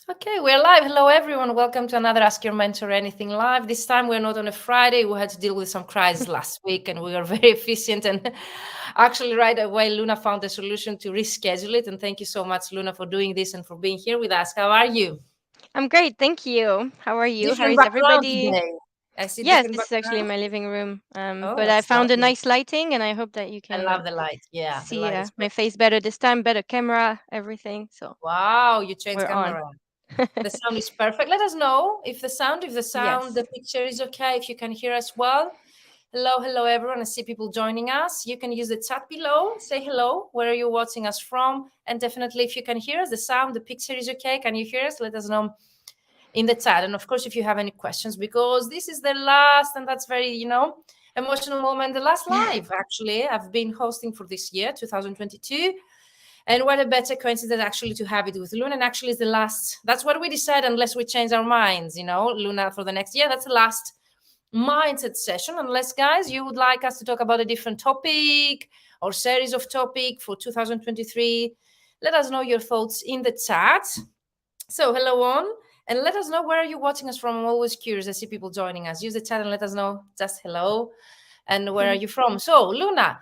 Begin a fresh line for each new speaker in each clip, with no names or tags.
Okay, we're live. Hello, everyone. Welcome to another Ask Your Mentor Anything live. This time we're not on a Friday. We had to deal with some crisis last week and we were very efficient. And actually, right away, Luna found a solution to reschedule it. And thank you so much, Luna, for doing this and for being here with us. How are you?
I'm great, thank you. How are you? How
Different
is
background
everybody?
today. I see
Yes,
different
this is actually
background.
my living room.
Oh,
But I
that's
found a
lovely.
nice lighting, and I hope that you
I
can
love the light. Yeah, the
see
light is
my
perfect.
face better this time. Better camera, everything. So
Wow, you changed
we're on.
camera. The sound is perfect. Let us know if the
Yes.
picture is okay, if you can hear us well. Hello, everyone. I see people joining us. You can use the chat below. Say hello. Where are you watching us from? And definitely, if you can hear us, the sound, the picture is okay. Can you hear us? Let us know in the chat. And of course, if you have any questions, because this is the last, and that's very, emotional moment, the last live, actually, I've been hosting for this year, 2022. And what a better coincidence actually to have it with Luna. And actually, is the last. That's what we decide, unless we change our minds. Luna for the next year. That's the last mindset session. Unless, guys, you would like us to talk about a different topic or series of topic for 2023. Let us know your thoughts in the chat. So, hello on, and let us know where are you watching us from. I'm always curious. I see people joining us. Use the chat and let us know just hello and where are you from. So, Luna,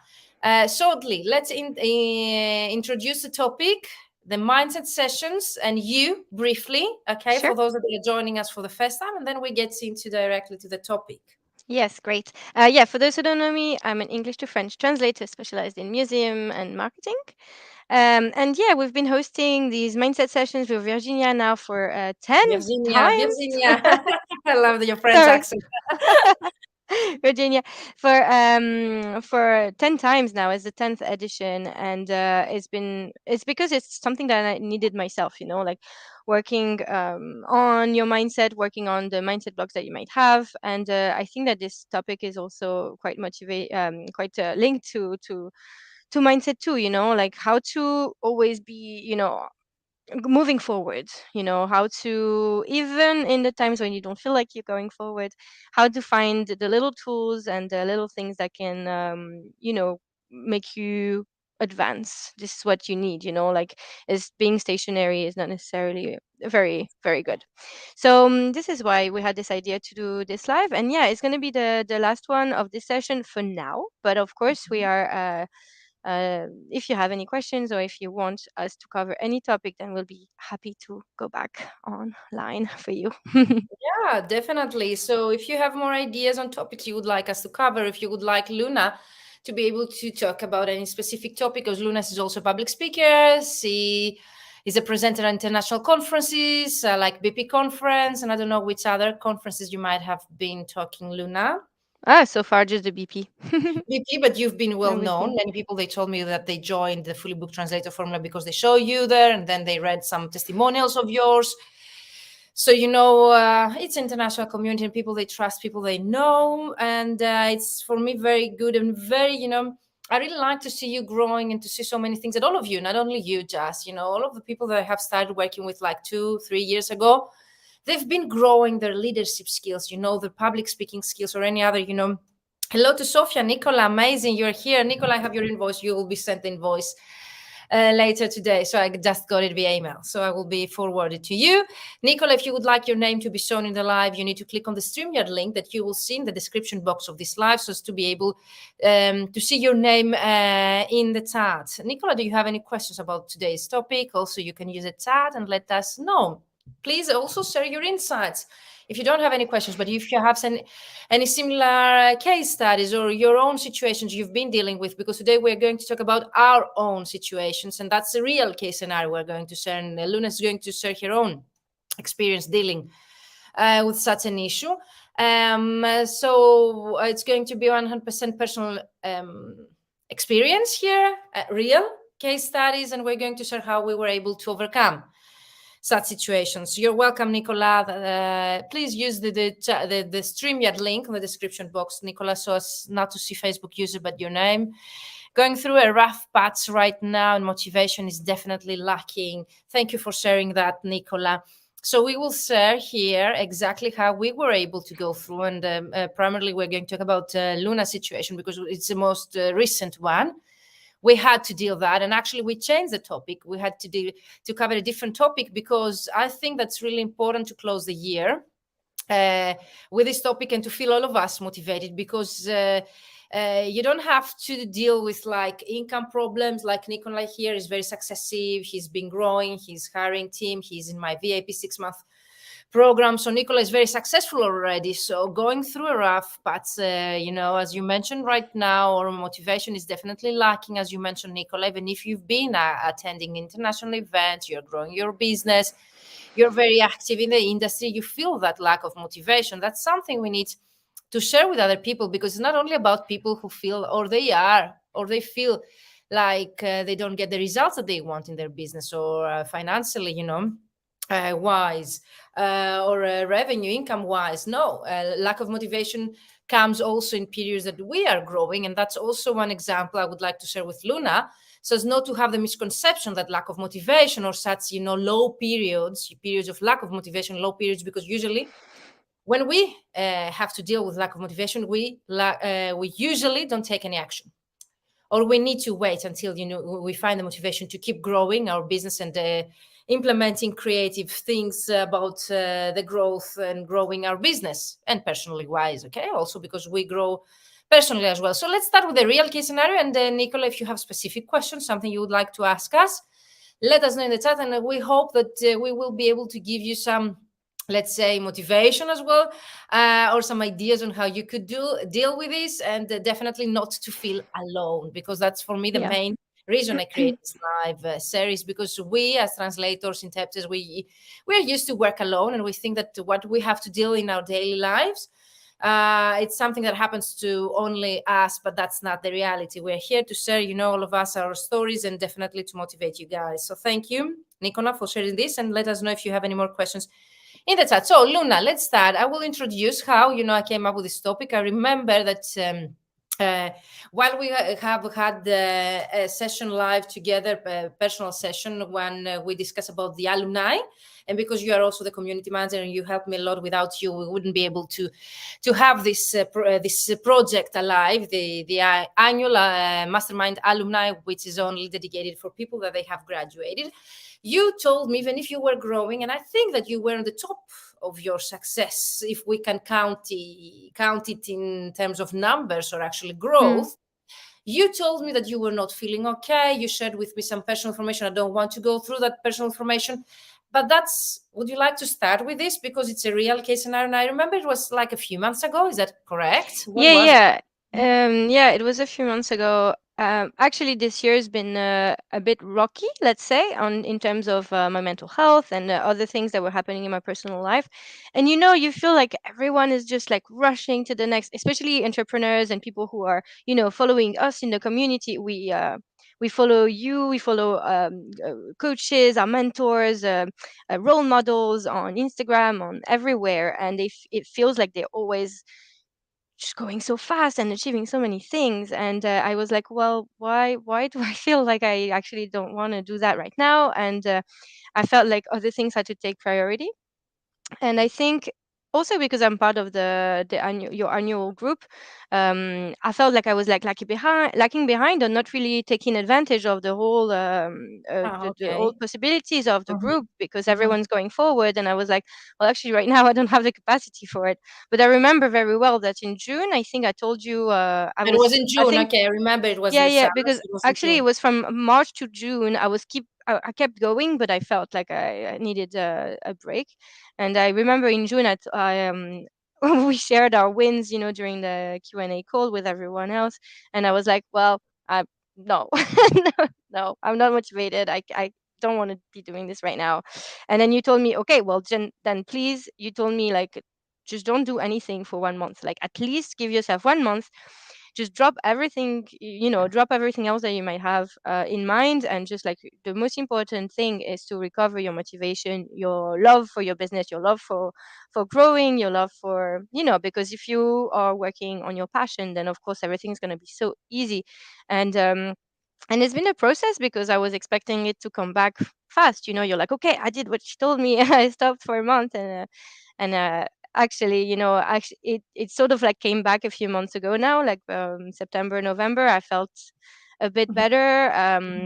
shortly, let's introduce the topic, the mindset sessions, and you briefly, okay,
Sure.
for those that are joining us for the first time, and then we get into directly to the topic.
Yes, great. Yeah, for those who don't know me, I'm an English to French translator specialized in museum and marketing. And yeah, we've been hosting these mindset sessions with Virginia now for 10
Virginia,
times.
Virginia, I love your French
Sorry.
accent.
Virginia for 10 times now is the 10th edition, and it's because it's something that I needed myself, like working on your mindset, working on the mindset blocks that you might have. And I think that this topic is also quite linked to mindset too, like how to always be, moving forward, how to, even in the times when you don't feel like you're going forward, how to find the little tools and the little things that can make you advance. This is what you need, like, is being stationary is not necessarily very very good. So this is why we had this idea to do this live, and yeah, it's going to be the last one of this session for now, but of course we are if you have any questions or if you want us to cover any topic, then we'll be happy to go back online for you.
Yeah, definitely. So if you have more ideas on topics you would like us to cover, if you would like Luna to be able to talk about any specific topic, because Luna is also a public speaker. She is a presenter at international conferences like BP conference, and I don't know which other conferences you might have been talking, Luna.
So far just the BP.
BP, but you've been well known.
Everything.
Many people, they told me that they joined the Fully Booked Translator Formula because they saw you there, and then they read some testimonials of yours. So it's international community and people they trust, people they know, and it's for me very good and very, I really like to see you growing and to see so many things. And all of you, not only you, just all of the people that I have started working with like 2-3 years ago, they've been growing their leadership skills, their public speaking skills, or any other. Hello to Sofia, Nicola, amazing you're here. Nicola, I have your invoice. You will be sent the invoice later today. So I just got it via email. So I will be forwarded to you. Nicola, if you would like your name to be shown in the live, you need to click on the StreamYard link that you will see in the description box of this live, so as to be able to see your name in the chat. Nicola, do you have any questions about today's topic? Also, you can use a chat and let us know. Please also share your insights. If you don't have any questions, but if you have any similar case studies or your own situations you've been dealing with, because today we're going to talk about our own situations, and that's a real case scenario we're going to share, and Luna is going to share her own experience dealing with such an issue. So it's going to be 100% personal experience here, real case studies, and we're going to share how we were able to overcome such situations. You're welcome, Nicola. Please use the StreamYard link in the description box, Nicola, so as not to see Facebook user, but your name. Going through a rough patch right now, and motivation is definitely lacking. Thank you for sharing that, Nicola. So we will share here exactly how we were able to go through, and primarily we're going to talk about Luna's situation because it's the most recent one. we had to deal that, and actually we changed the topic. We had to cover a different topic, because I think that's really important to close the year with this topic, and to feel all of us motivated, because you don't have to deal with like income problems. Like Nikolai here is very successive. He's been growing. He's hiring team. He's in my VIP 6-month program. So Nicola is very successful already. So going through a rough patch, as you mentioned right now, our motivation is definitely lacking, as you mentioned, Nicola. Even if you've been attending international events, you're growing your business, you're very active in the industry, you feel that lack of motivation. That's something we need to share with other people, because it's not only about people who feel, or they feel like they don't get the results that they want in their business, or financially, wise, or revenue income wise. No, lack of motivation comes also in periods that we are growing. And that's also one example I would like to share with Luna, so as not to have the misconception that lack of motivation, or such, low periods of lack of motivation, low periods, because usually when we have to deal with lack of motivation, we usually don't take any action, or we need to wait until we find the motivation to keep growing our business, and implementing creative things about the growth and growing our business, and personally wise. Okay, also because we grow personally as well. So let's start with the real case scenario, and Nicola, if you have specific questions, something you would like to ask us, let us know in the chat, and we hope that we will be able to give you some, let's say, motivation as well, or some ideas on how you could deal with this, and definitely not to feel alone, because that's for me the
Yeah.
main reason I create this live series, because we as translators, interpreters, we're used to work alone, and we think that what we have to deal in our daily lives, it's something that happens to only us, but that's not the reality. We're here to share, all of us, our stories, and definitely to motivate you guys. So thank you, Nicola, for sharing this, and let us know if you have any more questions in the chat. So Luna, let's start. I will introduce how I came up with this topic. I remember that while we have had a session live together, a personal session, when we discussed about the alumni, and because you are also the community manager and you helped me a lot, without you we wouldn't be able to have this project alive, the annual mastermind alumni, which is only dedicated for people that they have graduated. You told me, even if you were growing, and I think that you were on the top of your success, if we can count it in terms of numbers or actually growth. You told me that you were not feeling okay. You shared with me some personal information. I don't want to go through that personal information, but would you like to start with this, because it's a real case scenario? And I remember it was like a few months ago. Is that correct? When was it?
Yeah, it was a few months ago. Actually, this year has been a bit rocky, let's say, in terms of my mental health and other things that were happening in my personal life. And you feel like everyone is just like rushing to the next, especially entrepreneurs and people who are, following us in the community. We follow you, we follow coaches, our mentors, role models on Instagram, on everywhere, and it feels like they're always just going so fast and achieving so many things. And I was like, well, why do I feel like I actually don't want to do that right now? And I felt like other things had to take priority. And I think also because I'm part of your annual group, I felt like I was like lacking behind, or not really taking advantage of the whole the
Okay.
all possibilities of the
Mhm,
group, because
mhm.
everyone's going forward. And I was like, well, actually, right now I don't have the capacity for it. But I remember very well that in June, I think I told you
It was in
I
June.
think
Okay, I remember it was
yeah,
this
yeah,
summer.
because
So it was in
actually
June.
it was from March to June. I kept going, but I felt like I needed a break. And I remember in June, we shared our wins, during the Q&A call with everyone else. And I was like, well, I no, no, no, I'm not motivated. I don't want to be doing this right now. And then you told me, okay, well, Jen, then please, you told me like, just don't do anything for 1 month. Like at least give yourself 1 month, just drop everything, drop everything else that you might have in mind. And just like the most important thing is to recover your motivation, your love for your business, your love for growing, your love for, because if you are working on your passion, then of course everything's going to be so easy. And it's been a process, because I was expecting it to come back fast. You're like, okay, I did what she told me. I stopped for a month, and actually, it sort of like came back a few months ago now, like September, November. I felt a bit better,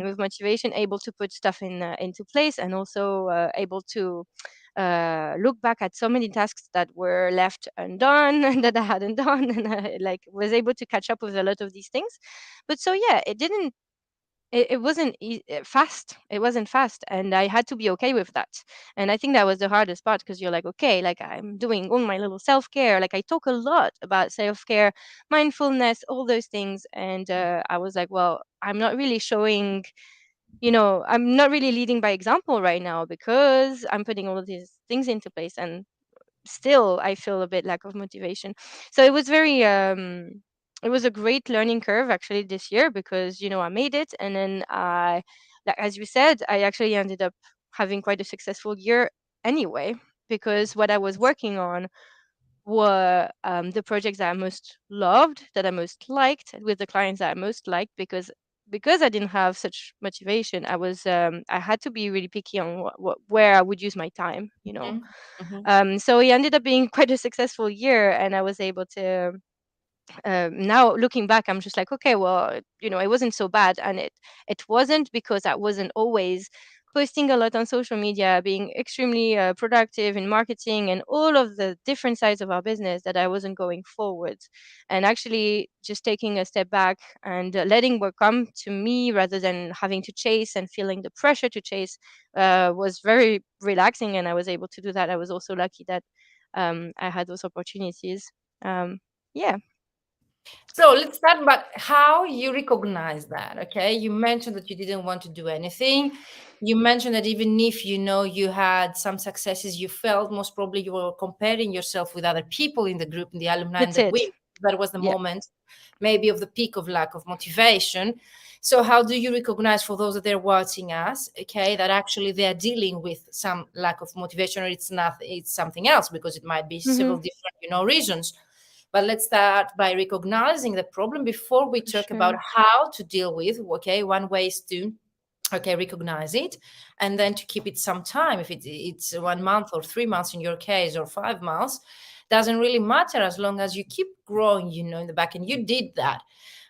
with motivation, able to put stuff into place, and also able to look back at so many tasks that were left undone and that I hadn't done, and I like was able to catch up with a lot of these things. But so yeah, it wasn't fast. It wasn't fast, and I had to be okay with that. And I think that was the hardest part, because you're like, okay, like I'm doing all my little self-care. Like I talk a lot about self-care, mindfulness, all those things, and I was like, well, I'm not really showing, I'm not really leading by example right now, because I'm putting all of these things into place, and still I feel a bit lack of motivation. So it was a great learning curve actually this year, because I made it, and then like as you said, I actually ended up having quite a successful year anyway, because what I was working on were the projects that I most loved, that I most liked, with the clients that I most liked, because I didn't have such motivation. I had to be really picky on where I would use my time.
Mhm, mhm.
So it ended up being quite a successful year, and I was able to. Now looking back, I'm just like, okay, well, it wasn't so bad, and it wasn't because I wasn't always posting a lot on social media, being extremely productive in marketing and all of the different sides of our business, that I wasn't going forward, and actually just taking a step back and letting work come to me rather than having to chase and feeling the pressure to chase was very relaxing, and I was able to do that. I was also lucky that I had those opportunities. Um, yeah.
So let's start about how you recognize that. Okay. You mentioned that you didn't want to do anything. You mentioned that even if you had some successes, you felt most probably you were comparing yourself with other people in the group, in the alumni and
That's
the
it.
wing. That was the
Yeah.
moment, maybe of the peak of lack of motivation. So how do you recognize, for those that are watching us, okay, that actually they are dealing with some lack of motivation, or it's something else, because it might be several
Mhm.
different, reasons. But let's start by recognizing the problem before we
For
talk about
sure.
how to deal with. Okay, one way is to recognize it, and then to keep it some time. If it's 1 month or 3 months in your case, or 5 months, doesn't really matter, as long as you keep growing, in the back, and you did that.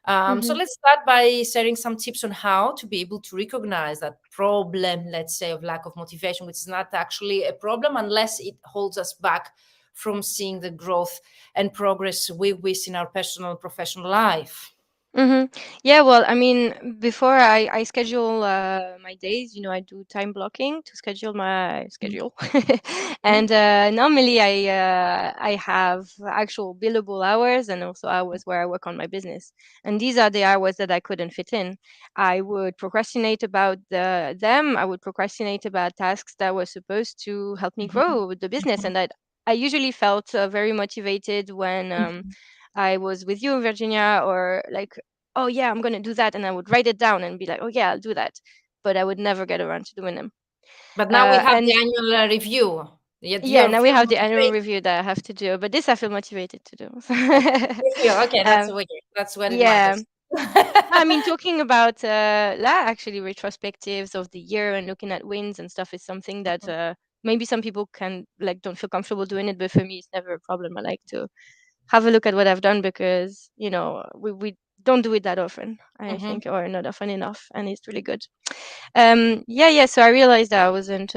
So
Mhm.
let's start by sharing some tips on how to be able to recognize that problem, let's say, of lack of motivation, which is not actually a problem unless it holds us back from seeing the growth and progress we wish in our personal and professional life.
Mhm. Yeah, well, I mean, before I schedule my days, I do time blocking to schedule my schedule.
Mhm.
And normally I have actual billable hours, and also hours where I work on my business. And these are the hours that I couldn't fit in. I would procrastinate about them. I would procrastinate about tasks that were supposed to help me
Mhm.
grow with the business, and I usually felt very motivated when
Mhm.
I was with you, Virginia, or like, oh yeah, I'm gonna do that, and I would write it down and be like, oh yeah, I'll do that, but I would never get around to doing them.
But now we have the
And
annual review. Yet
yeah,
you
now we
feel
have the annual
motivated.
review that I have to do, but this I feel motivated to do.
Okay, you feel okay. That's
um,
okay. That's what it
yeah,
matters.
I mean, talking about actually retrospectives of the year and looking at wins and stuff is something that maybe some people can like don't feel comfortable doing it, but for me, it's never a problem. I like to have a look at what I've done, because we don't do it that often, I
Mhm.
think, or not often enough, and it's really good. Yeah. So I realized that I wasn't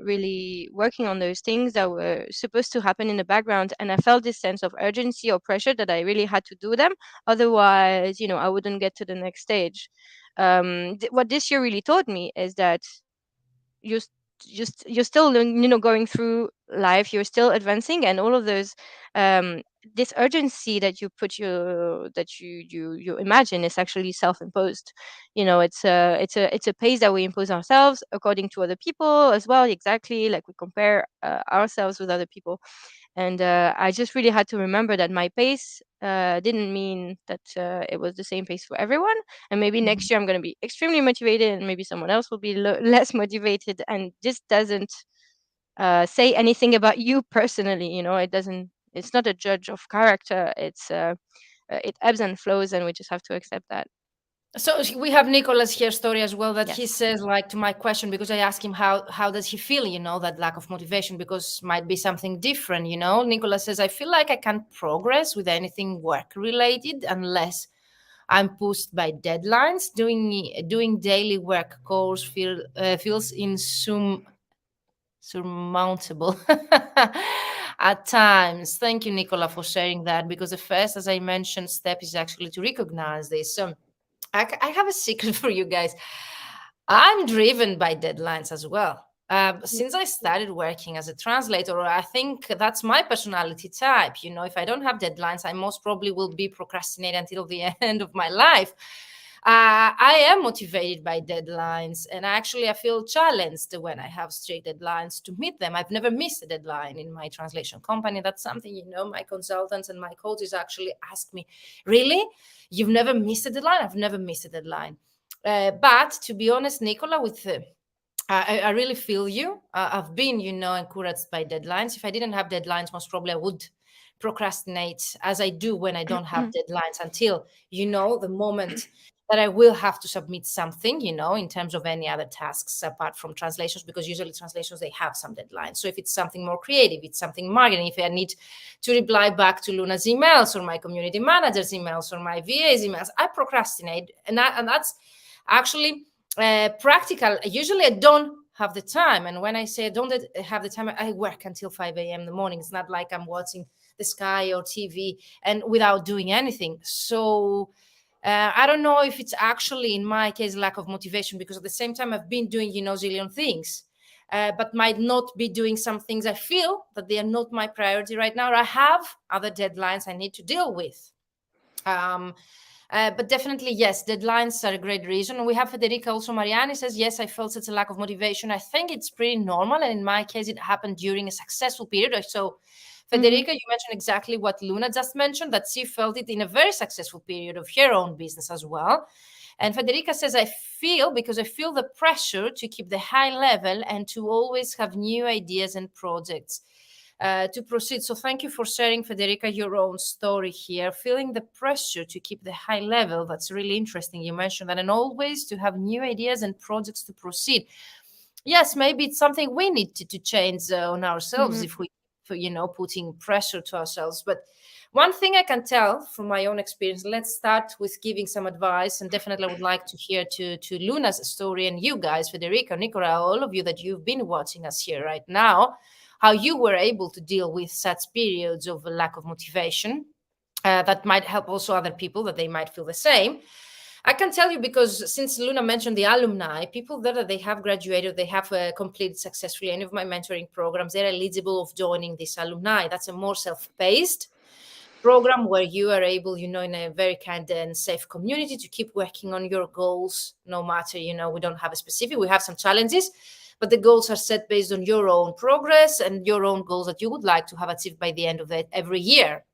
really working on those things that were supposed to happen in the background, and I felt this sense of urgency or pressure that I really had to do them. Otherwise, I wouldn't get to the next stage. What this year really taught me is that you're s- you're still going through life, you're still advancing, and all of those this urgency that you imagine is actually self-imposed. It's a pace that we impose ourselves according to other people as well, exactly, like we compare ourselves with other people. And I just really had to remember that my pace didn't mean that it was the same pace for everyone. And maybe
Mhm.
next year I'm going to be extremely motivated, and maybe someone else will be less motivated. And this doesn't say anything about you personally. It doesn't. It's not a judge of character. It ebbs and flows, and we just have to accept that.
So we have Nicholas here story as well, that he
Yes.
says, like, to my question, because I asked him how does he feel, that lack of motivation, because might be something different. Nicholas says, I feel like I can't progress with anything work related unless I'm pushed by deadlines. Doing daily work goals feels insurmountable at times. Thank you, Nicola, for sharing that, because the first, as I mentioned, step is actually to recognize this. So I have a secret for you guys. I'm driven by deadlines as well. Since I started working as a translator, I think that's my personality type. If I don't have deadlines, I most probably will be procrastinating until the end of my life. I am motivated by deadlines, and I feel challenged when I have strict deadlines to meet them. I've never missed a deadline in my translation company. That's something, my consultants and my coaches actually ask me, really? You've never missed a deadline? I've never missed a deadline. But to be honest, Nicola, I really feel you. I've been, encouraged by deadlines. If I didn't have deadlines, most probably I would procrastinate, as I do when I don't have deadlines, until, the moment that I will have to submit something, in terms of any other tasks apart from translations, because usually translations, they have some deadlines. So if it's something more creative, it's something marketing, if I need to reply back to Luna's emails or my community manager's emails or my VA's emails, I procrastinate. And that's actually practical. Usually I don't have the time. And when I say I don't have the time, I work until 5 a.m. in the morning. It's not like I'm watching the sky or TV and without doing anything. So I don't know if it's actually, in my case, lack of motivation, because at the same time I've been doing, zillion things, but might not be doing some things I feel that they are not my priority right now. Or I have other deadlines I need to deal with. But definitely, yes, deadlines are a great reason. We have Federica also. Mariani says, yes, I felt such a lack of motivation. I think it's pretty normal. And in my case, it happened during a successful period. So Federica, you mentioned exactly what Luna just mentioned, that she felt it in a very successful period of her own business as well. And Federica says, I feel the pressure to keep the high level and to always have new ideas and projects to proceed. So thank you for sharing, Federica, your own story here. Feeling the pressure to keep the high level, that's really interesting. You mentioned that, and always to have new ideas and projects to proceed. Yes, maybe it's something we need to change on ourselves if we, putting pressure to ourselves. But one thing I can tell from my own experience, let's start with giving some advice, and definitely I would like to hear to Luna's story, and you guys, Federica, Nicola, all of you that you've been watching us here right now, how you were able to deal with such periods of lack of motivation. That might help also other people, that they might feel the same. I can tell you, because since Luna mentioned the alumni, people that they have graduated, they have completed successfully any of my mentoring programs, they're eligible of joining this alumni. That's a more self-paced program where you are able, in a very kind and safe community to keep working on your goals, no matter, we don't have a specific, we have some challenges, but the goals are set based on your own progress and your own goals that you would like to have achieved by the end of every year.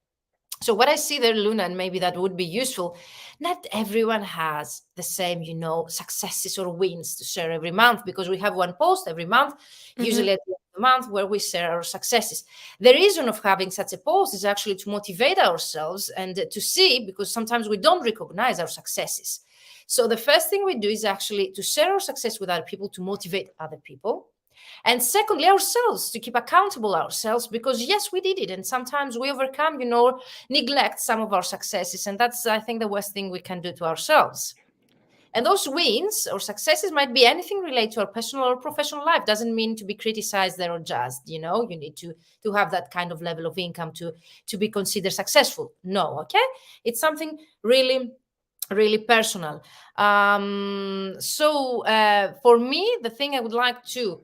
So what I see there, Luna, and maybe that would be useful, not everyone has the same, successes or wins to share every month, because we have one post every month, usually at the end of the month, where we share our successes. The reason of having such a post is actually to motivate ourselves and to see, because sometimes we don't recognize our successes. So the first thing we do is actually to share our success with other people, to motivate other people. And secondly, ourselves, to keep accountable ourselves, because yes, we did it. And sometimes we overcome, neglect some of our successes. And that's, I think, the worst thing we can do to ourselves. And those wins or successes might be anything related to our personal or professional life. Doesn't mean to be criticized there or judged. You need to have that kind of level of income to be considered successful. No, okay? It's something really, really personal. So for me, the thing I would like to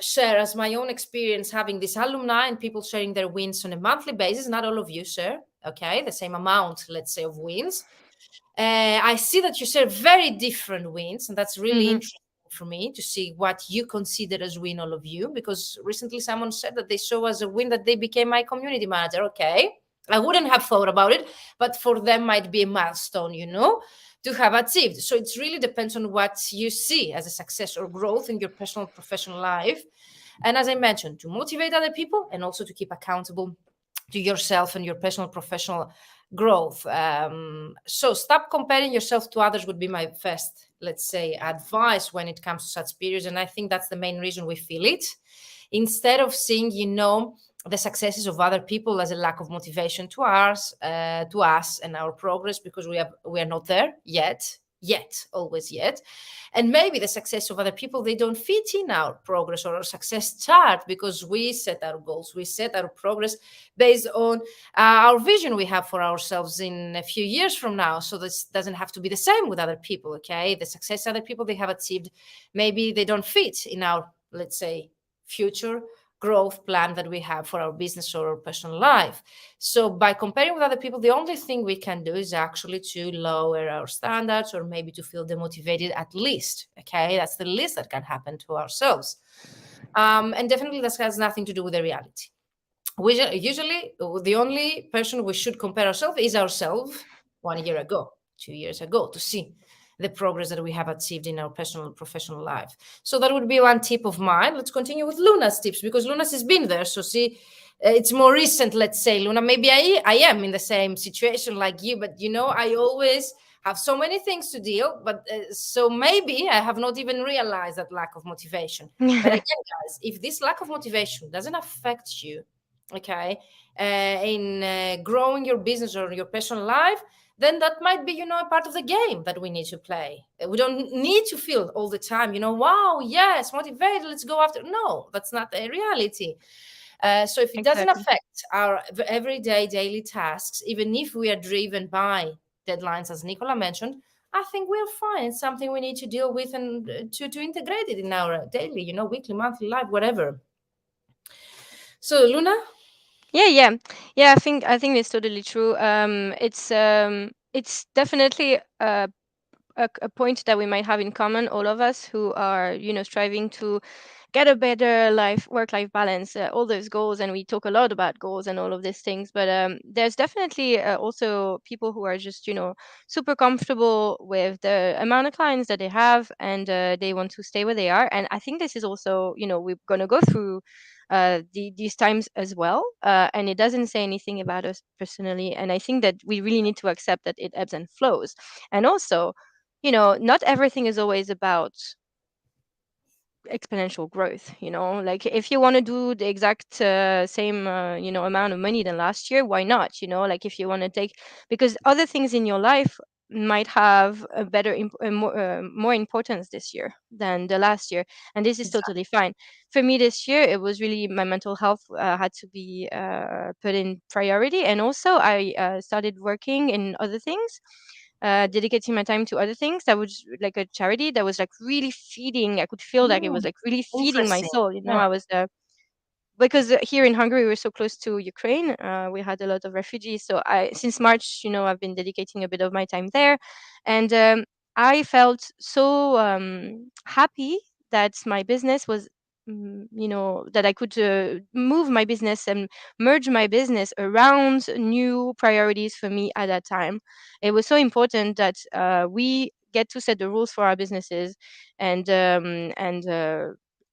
share as my own experience, having this alumni and people sharing their wins on a monthly basis, not all of you share, okay, the same amount, let's say, of wins. I see that you share very different wins, and that's really interesting for me to see what you consider as win, all of you, because recently someone said that they saw as a win that they became my community manager. Okay, I wouldn't have thought about it, but for them might be a milestone, to have achieved. So it really depends on what you see as a success or growth in your personal, professional life. And as I mentioned, to motivate other people and also to keep accountable to yourself and your personal, professional growth. So stop comparing yourself to others would be my first, let's say, advice when it comes to such periods. And I think that's the main reason we feel it. Instead of seeing, the successes of other people as a lack of motivation to us and our progress, because we are not there yet, always yet. And maybe the success of other people, they don't fit in our progress or our success chart, because we set our goals, we set our progress based on our vision we have for ourselves in a few years from now. So this doesn't have to be the same with other people. Okay, the success other people they have achieved, maybe they don't fit in our, let's say, future growth plan that we have for our business or our personal life. So by comparing with other people, the only thing we can do is actually to lower our standards, or maybe to feel demotivated at least. Okay, that's the least that can happen to ourselves. And definitely this has nothing to do with the reality. We usually, the only person we should compare ourselves is ourselves 1 year ago, 2 years ago, to see the progress that we have achieved in our personal and professional life. So that would be one tip of mine. Let's continue with Luna's tips, because Luna's has been there. So see, it's more recent, let's say. Luna, maybe I am in the same situation like you, but I always have so many things to deal, but so maybe I have not even realized that lack of motivation. But again, guys, if this lack of motivation doesn't affect you, okay, in growing your business or your personal life, then that might be, a part of the game that we need to play. We don't need to feel all the time, wow, yes, motivated, let's go after. No, that's not a reality. So if it doesn't
Exactly.
affect our everyday daily tasks, even if we are driven by deadlines, as Nicola mentioned, I think we're fine. It's something we need to deal with, and to integrate it in our daily, weekly, monthly life, whatever. So Luna.
Yeah. I think it's totally true. It's definitely a point that we might have in common, all of us who are, striving to get a better work-life balance, all those goals, and we talk a lot about goals and all of these things. But there's definitely also people who are just, super comfortable with the amount of clients that they have, and they want to stay where they are. And I think this is also, we're going to go through these times as well, and it doesn't say anything about us personally. And I think that we really need to accept that it ebbs and flows. And also, not everything is always about exponential growth. Like, if you want to do the exact same amount of money than last year, why not? Like, if you want to take, because other things in your life might have a better more importance this year than the last year, and this is totally fine. For me this year, it was really my mental health had to be put in priority, and also I started working in other things, dedicating my time to other things that was like a charity that was like really feeding. I could feel like it was
Mm,
like really feeding my
interesting.
soul.
Yeah,
I was because here in Hungary we were so close to Ukraine. We had a lot of refugees, so since March, I've been dedicating a bit of my time there, and I felt so happy that my business was, that I could move my business and merge my business around new priorities for me at that time. It was so important that we get to set the rules for our businesses, and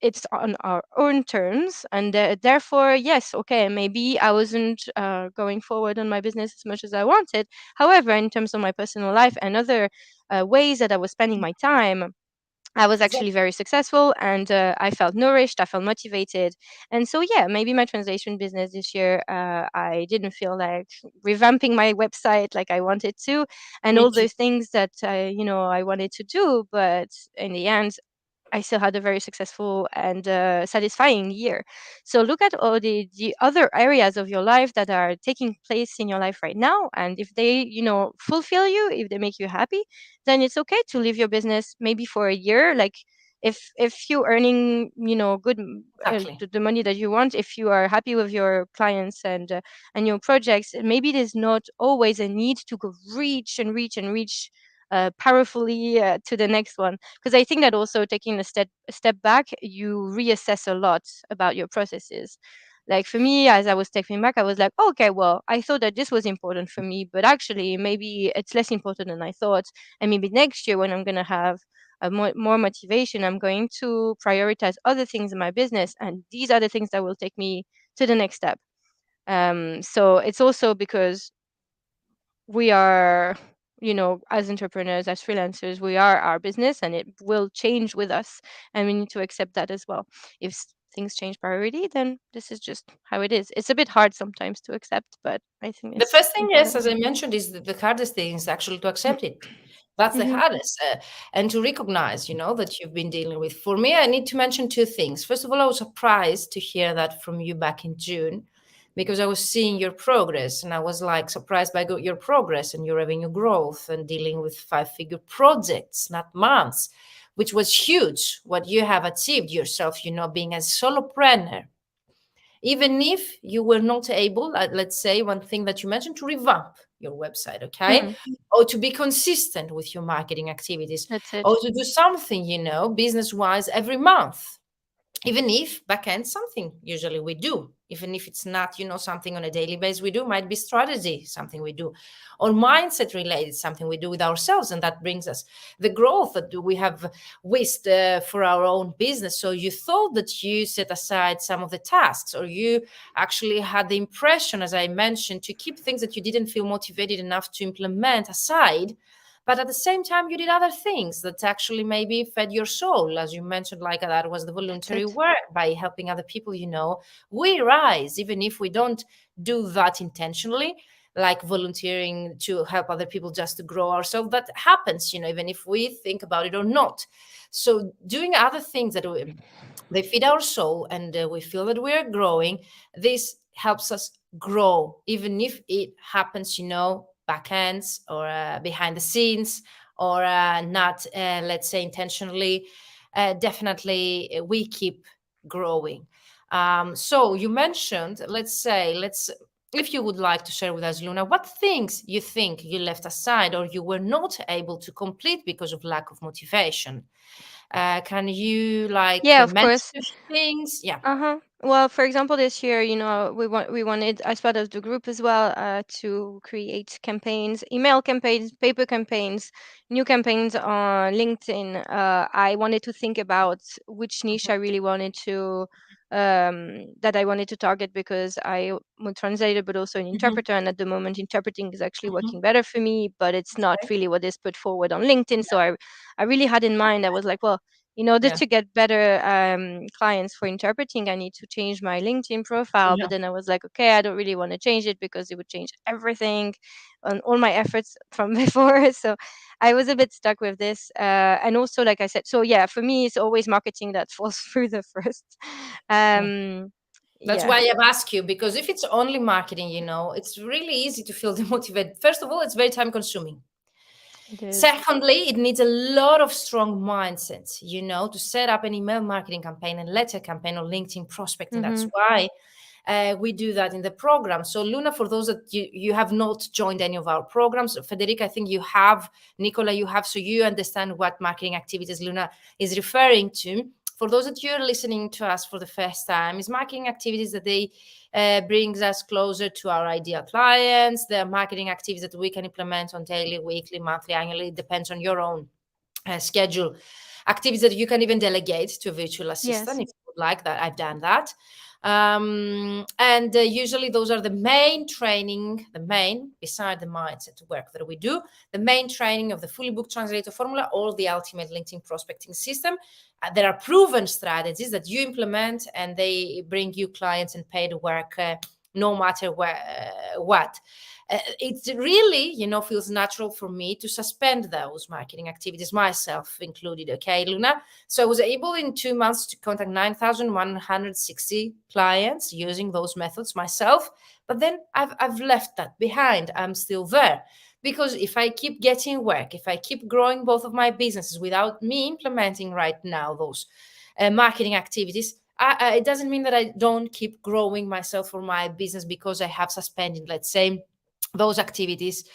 it's on our own terms, and therefore, yes, okay, maybe I wasn't going forward on my business as much as I wanted. However, in terms of my personal life and other ways that I was spending my time, I was actually
exactly.
very successful, and I felt nourished, I felt motivated. And so, yeah, maybe my translation business this year, I didn't feel like revamping my website like I wanted to, and
Me
all
too.
those things that I wanted to do. But in the end, I still had a very successful and satisfying year. So look at all the other areas of your life that are taking place in your life right now, and if they, fulfill you, if they make you happy, then it's okay to leave your business maybe for a year. Like, if you're earning, good
Exactly.
the money that you want, if you are happy with your clients and your projects, maybe there's not always a need to go reach and reach and reach powerfully to the next one, because I think that also taking a step back, you reassess a lot about your processes. Like, for me, as I was stepping back, I was like, okay, well, I thought that this was important for me, but actually maybe it's less important than I thought. And maybe next year, when I'm going to have more motivation, I'm going to prioritize other things in my business, and these are the things that will take me to the next step. So it's also because we are, as entrepreneurs, as freelancers, we are our business, and it will change with us, and we need to accept that as well. If things change priority, then this is just how it is. It's a bit hard sometimes to accept, but I think
The
it's
first thing, yes,
important.
as I mentioned, is the hardest thing is actually to accept it. That's the
Mm-hmm.
hardest, and to recognize, that you've been dealing with. For me, I need to mention two things. First of all, I was surprised to hear that from you back in June, because I was seeing your progress, and I was like surprised by your progress and your revenue growth and dealing with five-figure projects, not months, which was huge. What you have achieved yourself, being a solopreneur, even if you were not able, let's say one thing that you mentioned, to revamp your website, okay,
Mm,
or to be consistent with your marketing activities,
that's it.
or to do something, business wise every month, even if backend something usually we do, even if it's not something on a daily basis we do, might be strategy something we do, or mindset related something we do with ourselves, and that brings us the growth that we have wished for our own business. So you thought that you set aside some of the tasks, or you actually had the impression, as I mentioned, to keep things that you didn't feel motivated enough to implement aside, but at the same time you did other things that actually maybe fed your soul, as you mentioned, like that was the
That's
voluntary
it.
work. By helping other people, we rise, even if we don't do that intentionally, like volunteering to help other people just to grow ourselves. That happens, even if we think about it or not. So doing other things that they feed our soul, and we feel that we are growing, this helps us grow, even if it happens, backends, or behind the scenes, or not, let's say, intentionally. Definitely, we keep growing. So you mentioned, let's if you would like to share with us, Luna, what things you think you left aside or you were not able to complete because of lack of motivation. Can you
Yeah, of
mention
course.
a few things? Yeah.
Uh-huh. Well, for example, this year, we wanted, as part of the group as well, to create campaigns, email campaigns, paper campaigns, new campaigns on LinkedIn. I wanted to think about which niche I really wanted to that I wanted to target, because I'm a translator but also an
Mhm,
interpreter, and at the moment interpreting is actually
mhm.
working better for me, but it's not
Okay.
really what is put forward on LinkedIn. So I really had in mind, I was like, well, in order
Yeah.
to get better clients for interpreting, I need to change my LinkedIn profile.
Yeah.
But then I was like, okay, I don't really want to change it because it would change everything and all my efforts from before. So I was a bit stuck with this. And also, like I said, so yeah, for me, it's always marketing that falls through the first.
Yeah.
Um,
That's
yeah,
why I've asked you, because if it's only marketing, it's really easy to feel demotivated. First of all, it's very time consuming.
it is.
Secondly, it needs a lot of strong mindset, to set up an email marketing campaign and letter campaign or LinkedIn prospecting. That's
Mm-hmm.
why we do that in the program. So, Luna, for those that you have not joined any of our programs, Federica, I think you have, Nicola, you have, so you understand what marketing activities Luna is referring to. For those that you're listening to us for the first time, is marketing activities that they brings us closer to our ideal clients. They're marketing activities that we can implement on daily, weekly, monthly, annually. It depends on your own schedule. Activities that you can even delegate to a virtual assistant
Yes.
if you would like that. I've done that. And usually those are the main training, beside the mindset work that we do, the main training of the fully booked translator formula or the ultimate LinkedIn prospecting system. There are proven strategies that you implement, and they bring you clients and paid work no matter what. It really, feels natural for me to suspend those marketing activities, myself included. Okay, Luna. So I was able in 2 months to contact 9,160 clients using those methods myself. But then I've left that behind. I'm still there. Because if I keep getting work, if I keep growing both of my businesses without me implementing right now those marketing activities, it doesn't mean that I don't keep growing myself or my business because I have suspended, let's say, those activities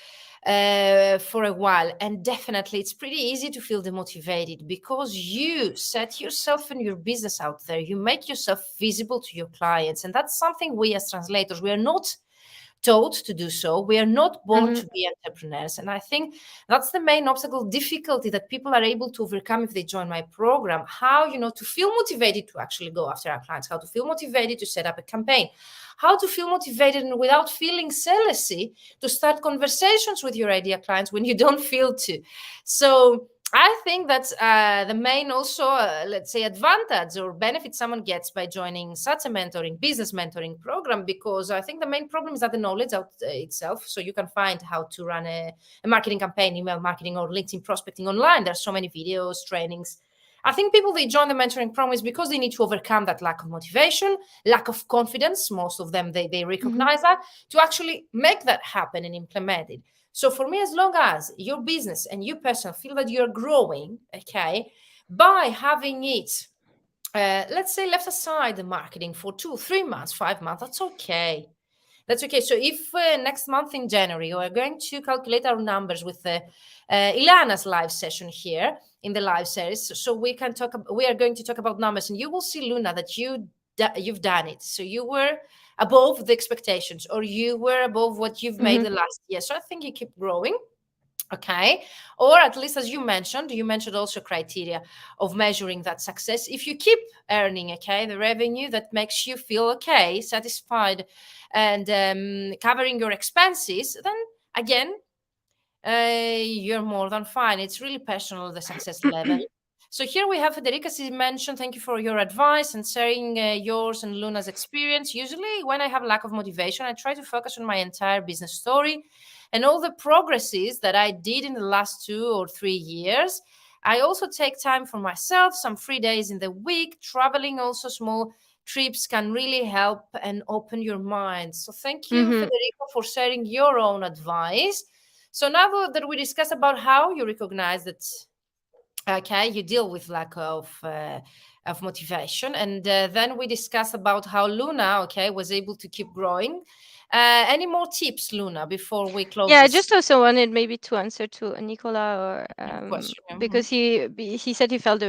for a while. And definitely it's pretty easy to feel demotivated because you set yourself and your business out there, you make yourself visible to your clients, and that's something we as translators, we are not taught to do so. We are not born
Mm-hmm.
to be entrepreneurs. And I think that's the main obstacle, difficulty that people are able to overcome if they join my program. How, to feel motivated to actually go after our clients, how to feel motivated to set up a campaign, how to feel motivated and without feeling jealousy to start conversations with your ideal clients when you don't feel to. So I think that's the main also, let's say, advantage or benefit someone gets by joining such a mentoring, business mentoring program, because I think the main problem is that the knowledge out itself. So you can find how to run a marketing campaign, email marketing, or LinkedIn prospecting online. There's so many videos, trainings. I think people, they join the mentoring program is because they need to overcome that lack of motivation, lack of confidence. Most of them, they recognize that, to actually make that happen and implement it. So for me, as long as your business and you personally feel that you're growing, okay, by having it, let's say, left aside the marketing for 2, 3 months, 5 months, that's okay. That's okay. So if next month in January we're going to calculate our numbers with Ilana's live session here in the live series, so we can talk. We are going to talk about numbers, and you will see, Luna, that you've done it. So you were above the expectations, or you were above what you've made the last year. So I think you keep growing. Okay. Or at least, as you mentioned also criteria of measuring that success. If you keep earning, okay, the revenue that makes you feel okay, satisfied, and covering your expenses, then again, you're more than fine. It's really personal, the success level. So here we have Federica. She mentioned, thank you for your advice and sharing yours and Luna's experience. Usually when I have lack of motivation, I try to focus on my entire business story and all the progresses that I did in the last 2 or 3 years. I also take time for myself, some free days in the week. Traveling, also small trips, can really help and open your mind. So thank you, Federica, for sharing your own advice. So now that we discussed about how you recognize that, okay, you deal with lack of motivation, and then we discussed about how Luna, okay, was able to keep growing. Any more tips, Luna, before we close
Yeah, I
this
just also wanted maybe to answer to Nicola, or
question?
because he said he felt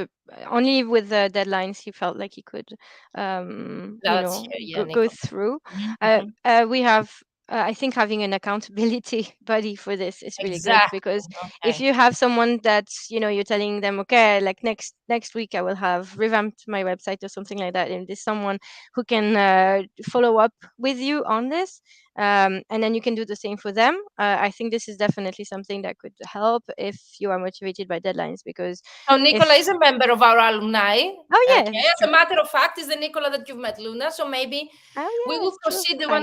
only with the deadlines he felt like he could,
That's yeah,
go
Nicola.
through.
Mhm.
We have. I think having an accountability buddy for this is really good,
Exactly.
because if
Okay.
you have someone that's, you're telling them, okay, like next week I will have revamped my website or something like that, and there's someone who can follow up with you on this, and then you can do the same for them. I think this is definitely something that could help if you are motivated by deadlines, because
So Nicola
if
is a member of our alumni.
oh yeah,
Okay.
it's
As
true.
a matter of fact, is the Nicola that you've met, Luna. So maybe
Oh
we
yeah,
will
it's true.
proceed the
Hi.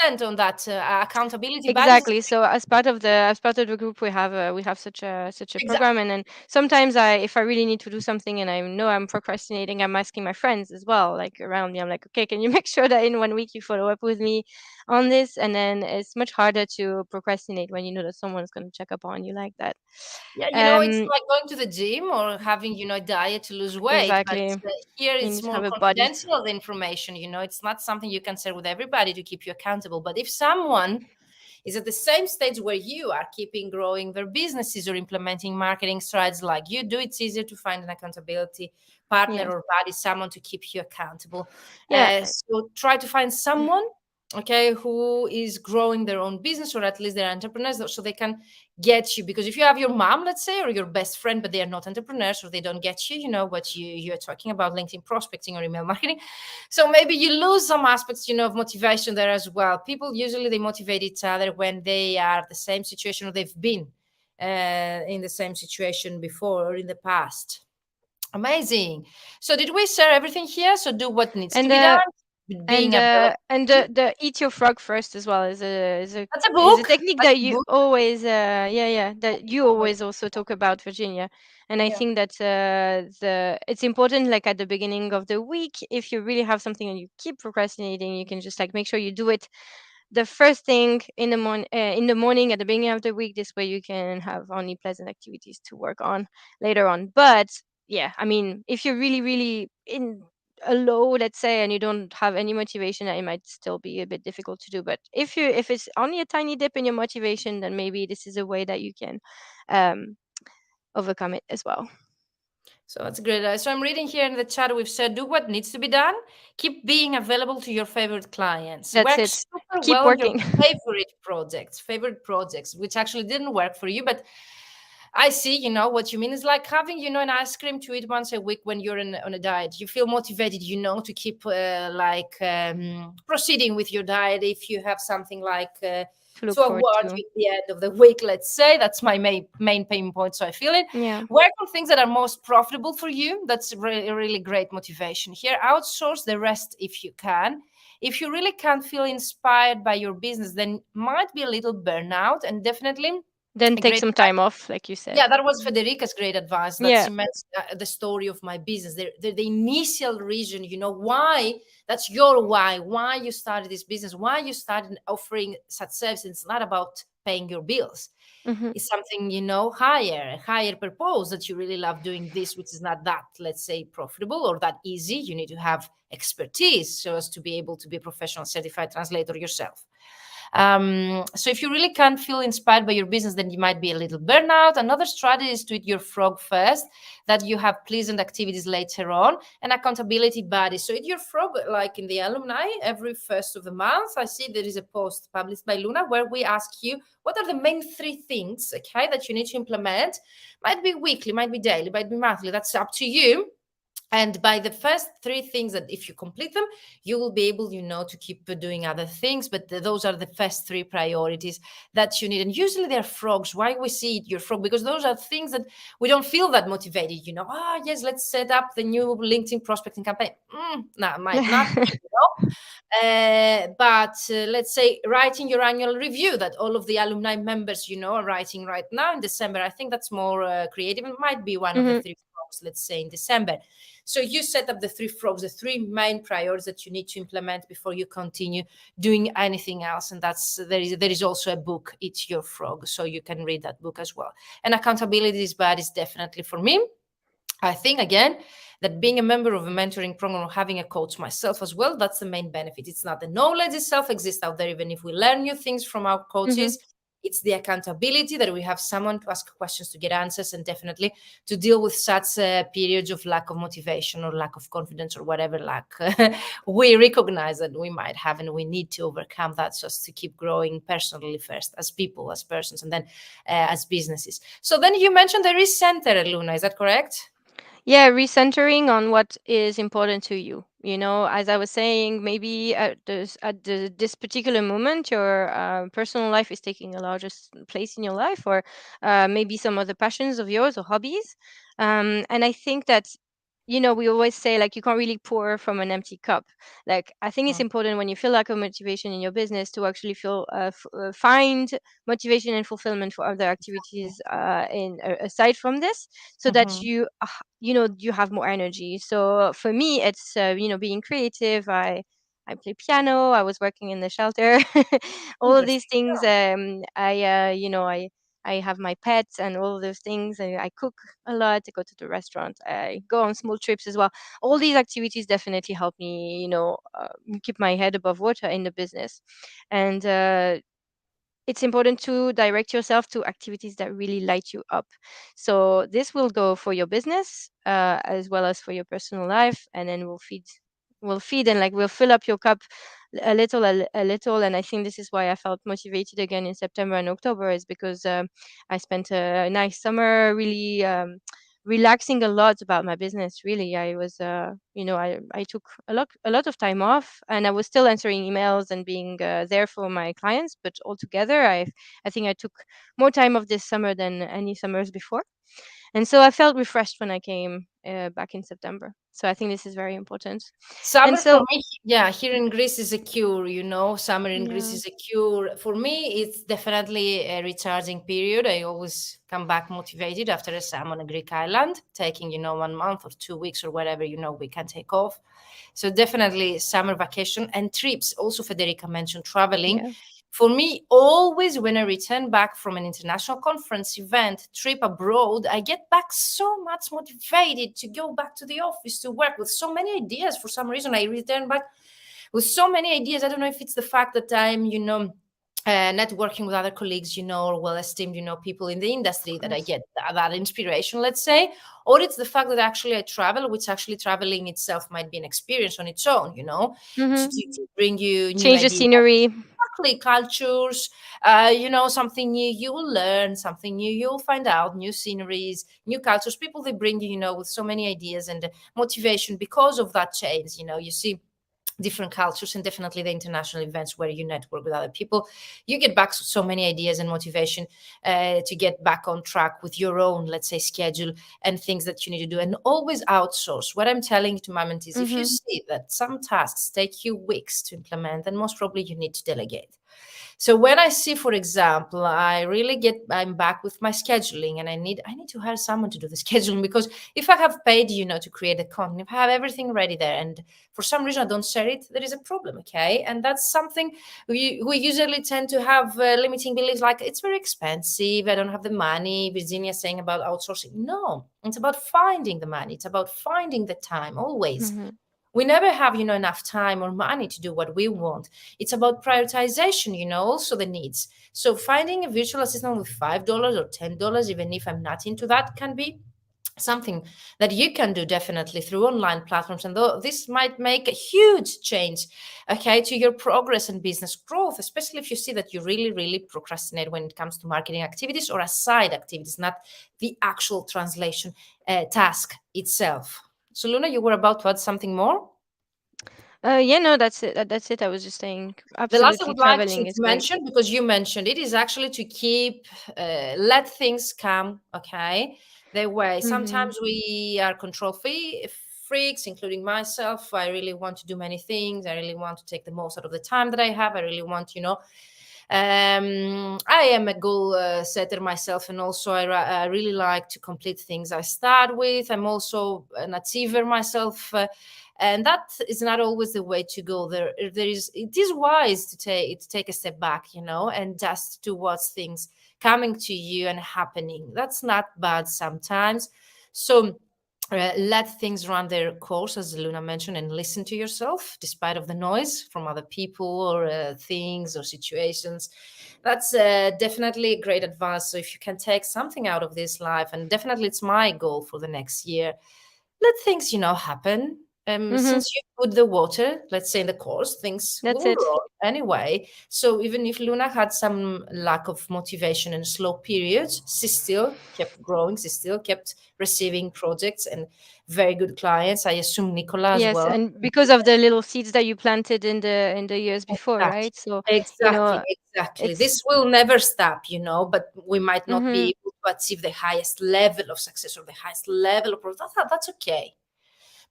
100% on that accountability buddies.
Exactly. So as part of the group, we have such a
Exactly.
program, and then sometimes if I really need to do something and I know I'm procrastinating, I'm asking my friends as well, like around me. I'm like, okay, can you make sure that in 1 week you follow up with me on this? And then it's much harder to procrastinate when you know that someone's going to check up on you like that.
Yeah, it's
Um,
like going to the gym or having, a diet to lose weight. But
exactly.
here
You
it's
need to
more
have a body.
confidential, the information. It's not something you can share with everybody to keep you accountable. But if someone is at the same stage where you are, keeping growing their businesses or implementing marketing strides like you do, it's easier to find an accountability partner
Yeah.
or buddy, someone to keep you accountable.
Yeah.
So try to find someone, okay, who is growing their own business, or at least they're entrepreneurs, so they can get you. Because if you have your mom, let's say, or your best friend, but they are not entrepreneurs, or they don't get you, what you're talking about, LinkedIn prospecting or email marketing, so maybe you lose some aspects, of motivation there as well. People usually, they motivate each other when they are the same situation, or they've been in the same situation before or in the past. Amazing. So did we share everything here? So do what needs to
And
be done, being
and
available.
the eat your frog first as well
That's a
is a
book.
technique
That's
that
a
you
book.
always that you
Always.
always also talk about, Virginia. And I
Yeah.
think that it's important, like at the beginning of the week, if you really have something and you keep procrastinating, you can just like make sure you do it the first thing in the morning at the beginning of the week. This way you can have only pleasant activities to work on later on. But yeah, I mean, if you're really really in a low, let's say, and you don't have any motivation, it might still be a bit difficult to do. But if it's only a tiny dip in your motivation, then maybe this is a way that you can um, overcome it as well.
So that's great. So I'm reading here in the chat, we've said, do what needs to be done. Keep being available to your favorite clients.
That's
Work
it.
super
Keep
well on your
working.
favorite projects, which actually didn't work for you. But I see, what you mean is like having, an ice cream to eat once a week when you're on a diet. You feel motivated, to keep proceeding with your diet. If you have something like
To look
to
forward
award
to.
you at the end of the week, let's say, that's my main pain point. So I feel it.
Yeah.
Work on things that are most profitable for you. That's really, really great motivation here. Outsource the rest if you can. If you really can't feel inspired by your business, then might be a little burnout, and definitely
Then
a
take
great.
some time off, like you said.
Yeah, that was Federica's great advice. That
Yeah.
cements the story of my business. The initial reason, why, that's your why you started this business, why you started offering such services. It's not about paying your bills.
Mm-hmm.
It's something, higher, a higher purpose, that you really love doing this, which is not that, let's say, profitable or that easy. You need to have expertise so as to be able to be a professional certified translator yourself. So if you really can't feel inspired by your business, then you might be a little burnout. Another strategy is to eat your frog first, that you have pleasant activities later on, and accountability buddies. So eat your frog, like in the alumni, every first of the month. I see there is a post published by Luna where we ask you, what are the main 3 things, okay, that you need to implement? Might be weekly, might be daily, might be monthly. That's up to you. And by the first 3 things, that if you complete them, you will be able, to keep doing other things. But those are the first 3 priorities that you need. And usually they're frogs. Why we see it, your frog? Because those are things that we don't feel that motivated. Yes, let's set up the new LinkedIn prospecting campaign. No, might not be, but let's say writing your annual review that all of the alumni members, are writing right now in December. I think that's more creative. It might be one of the
Mm-hmm.
3 frogs, let's say, in December. So you set up the 3 frogs, the 3 main priorities that you need to implement before you continue doing anything else. And there is also a book, It's Your Frog, so you can read that book as well. And accountability is bad is definitely for me. I think, again, that being a member of a mentoring program or having a coach myself as well, that's the main benefit. It's not the knowledge itself exists out there, even if we learn new things from our
Mm-hmm.
coaches. It's the accountability that we have someone to ask questions to get answers, and definitely to deal with such periods of lack of motivation or lack of confidence or whatever lack we recognize that we might have, and we need to overcome that just to keep growing personally first, as people, as persons, and then as businesses. So then you mentioned the recenter, Luna, is that correct?
Yeah, recentering on what is important to you. As I was saying, maybe this particular moment, your personal life is taking a larger place in your life, or maybe some other passions of yours or hobbies. And I think that, we always say, like, you can't really pour from an empty cup. Like, I think it's important when you feel lack of motivation in your business to actually find motivation and fulfillment for other activities aside from this, so that
Mhm.
you have more energy. So for me, it's being creative. I play piano. I was working in the shelter. All of these
Interesting.
things. I have my pets and all of those things. I cook a lot. I go to the restaurant. I go on small trips as well. All these activities definitely help me, keep my head above water in the business. And it's important to direct yourself to activities that really light you up. So this will go for your business as well as for your personal life, and then we'll feed and, like, we'll fill up your cup a little. And I think this is why I felt motivated again in September and October, is because I spent a nice summer really relaxing a lot about my business. Really, I was I took a lot of time off, and I was still answering emails and being there for my clients, but altogether I think I took more time off this summer than any summers before. And so I felt refreshed when I came back in September. So I think this is very important. And
Summer for
so,
me, yeah, here in Greece is a cure, Summer in Greece
yeah.
is a cure. For me, it's definitely a recharging period. I always come back motivated after a summer on a Greek island, taking, 1 month or 2 weeks or whatever, we can take off. So definitely summer vacation and trips. Also, Federica mentioned traveling.
Yeah.
For me, always when I return back from an international conference event, trip abroad, I get back so much motivated to go back to the office to work with so many ideas. For some reason, I return back with so many ideas. I don't know if it's the fact that I'm, networking with other colleagues, or well-esteemed, people in the industry,
Of
that I
course.
get that inspiration, let's say, or it's the fact that actually I travel, which actually traveling itself might be an experience on its own,
Hmm.
to bring you new
Change the
ideas.
scenery.
exactly, cultures, something new you will learn, something new you'll find out, new sceneries, new cultures, people they bring you, with so many ideas and motivation because of that change. You see different cultures, and definitely the international events where you network with other people, you get back so many ideas and motivation to get back on track with your own, let's say, schedule and things that you need to do. And always outsource. What I'm telling to my mentees, if you
Mm-hmm.
see that some tasks take you weeks to implement, then most probably you need to delegate. So when I see, for example, I'm back with my scheduling, and I need to hire someone to do the scheduling, because if I have paid, to create a content, if I have everything ready there, and for some reason I don't share it, there is a problem, okay? And that's something we usually tend to have limiting beliefs, like it's very expensive, I don't have the money. Virginia saying about outsourcing. No, it's about finding the money. It's about finding the time always.
Mm-hmm.
We never have enough time or money to do what we want. It's about prioritization, also the needs. So finding a virtual assistant with $5 or $10, even if I'm not into that, can be something that you can do definitely through online platforms. And though this might make a huge change, okay, to your progress and business growth, especially if you see that you really, really procrastinate when it comes to marketing activities or aside activities, not the actual translation task itself. So Luna, you were about to add something more?
Yeah, no, that's it. That's it. I was just saying,
The last I
absolutely,
would like
traveling
to
is great.
mention, because you mentioned it, is actually to keep, let things come, okay, their way.
Mm-hmm.
Sometimes we are freaks, including myself. I really want to do many things. I really want to take the most out of the time that I have. I really want, I am a goal setter myself, and also I really like to complete things I start with. I'm also an achiever myself, and that is not always the way to go. It is wise to take a step back, and just to watch things coming to you and happening. That's not bad sometimes. So let things run their course, as Luna mentioned, and listen to yourself despite of the noise from other people or things or situations. That's definitely great advice. So if you can take something out of this life, and definitely it's my goal for the next year, let things happen.
Mm-hmm.
Since you put the water, let's say, in the course, things
That's
will
it.
roll anyway. So even if Luna had some lack of motivation and slow periods, she still kept growing. She still kept receiving projects and very good clients. I assume Nicola as
Yes,
well.
and because of the little seeds that you planted in the years before,
Exactly.
right? So, you
Exactly.
know,
Exactly.
it's
This will never stop, but we might not
mm-hmm.
be able to achieve the highest level of success or the highest level of growth. That's okay.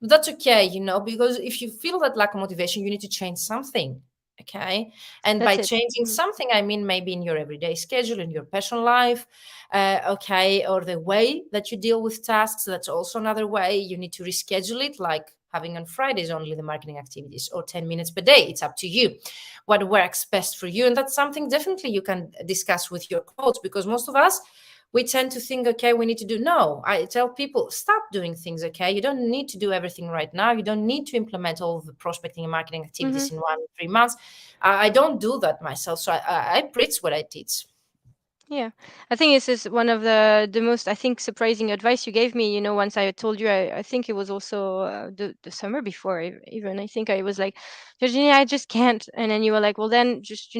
But that's okay, because if you feel that lack of motivation, you need to change something. Okay. And by
That's it.
changing
Mm-hmm.
something, I mean maybe in your everyday schedule, in your personal life, okay, or the way that you deal with tasks. That's also another way. You need to reschedule it, like having on Fridays only the marketing activities, or 10 minutes per day. It's up to you what works best for you. And that's something definitely you can discuss with your coach, because most of us, we tend to think, okay, we need to do. No, I tell people, stop doing things, okay? You don't need to do everything right now. You don't need to implement all of the prospecting and marketing
Mm-hmm.
activities in 1 or 3 months. I don't do that myself. So I preach what I teach.
Yeah, I think this is one of the most, I think, surprising advice you gave me. Once I told you, I think it was also the summer before, even. I think I was like, Virginia, I just can't. And then you were like, well, then just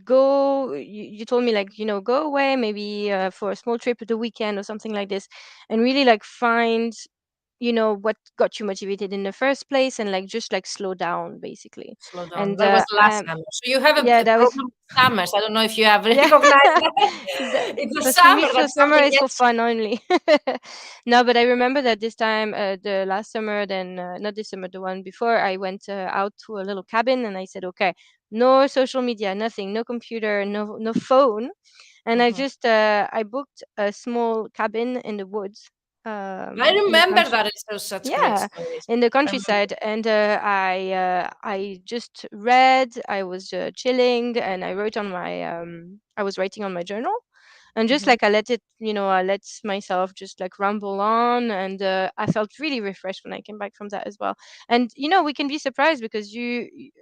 go. You told me, like, go away, maybe for a small trip at the weekend or something like this, and really like find what got you motivated in the first place, and like just like slow down basically.
Slow down.
And
That was last summer. So you have
yeah,
a
that was
problem with summers. I don't know if you have
yeah.
recognized that. It's a
But for me,
summer
so
that
summer
something
is for
gets.
fun only. No, but I remember that this time, the last summer, then not this summer, the one before, I went out to a little cabin, and I said, okay, no social media, nothing, no computer, no phone. And
Mhm.
I booked a small cabin in the woods,
I
in the
remember
country.
that. It's such great
Yeah,
stories.
in the
I remember.
countryside, and I just read. I was chilling, and I was writing on my journal, and just
Mhm.
like I let myself just like ramble on, and I felt really refreshed when I came back from that as well. And we can be surprised because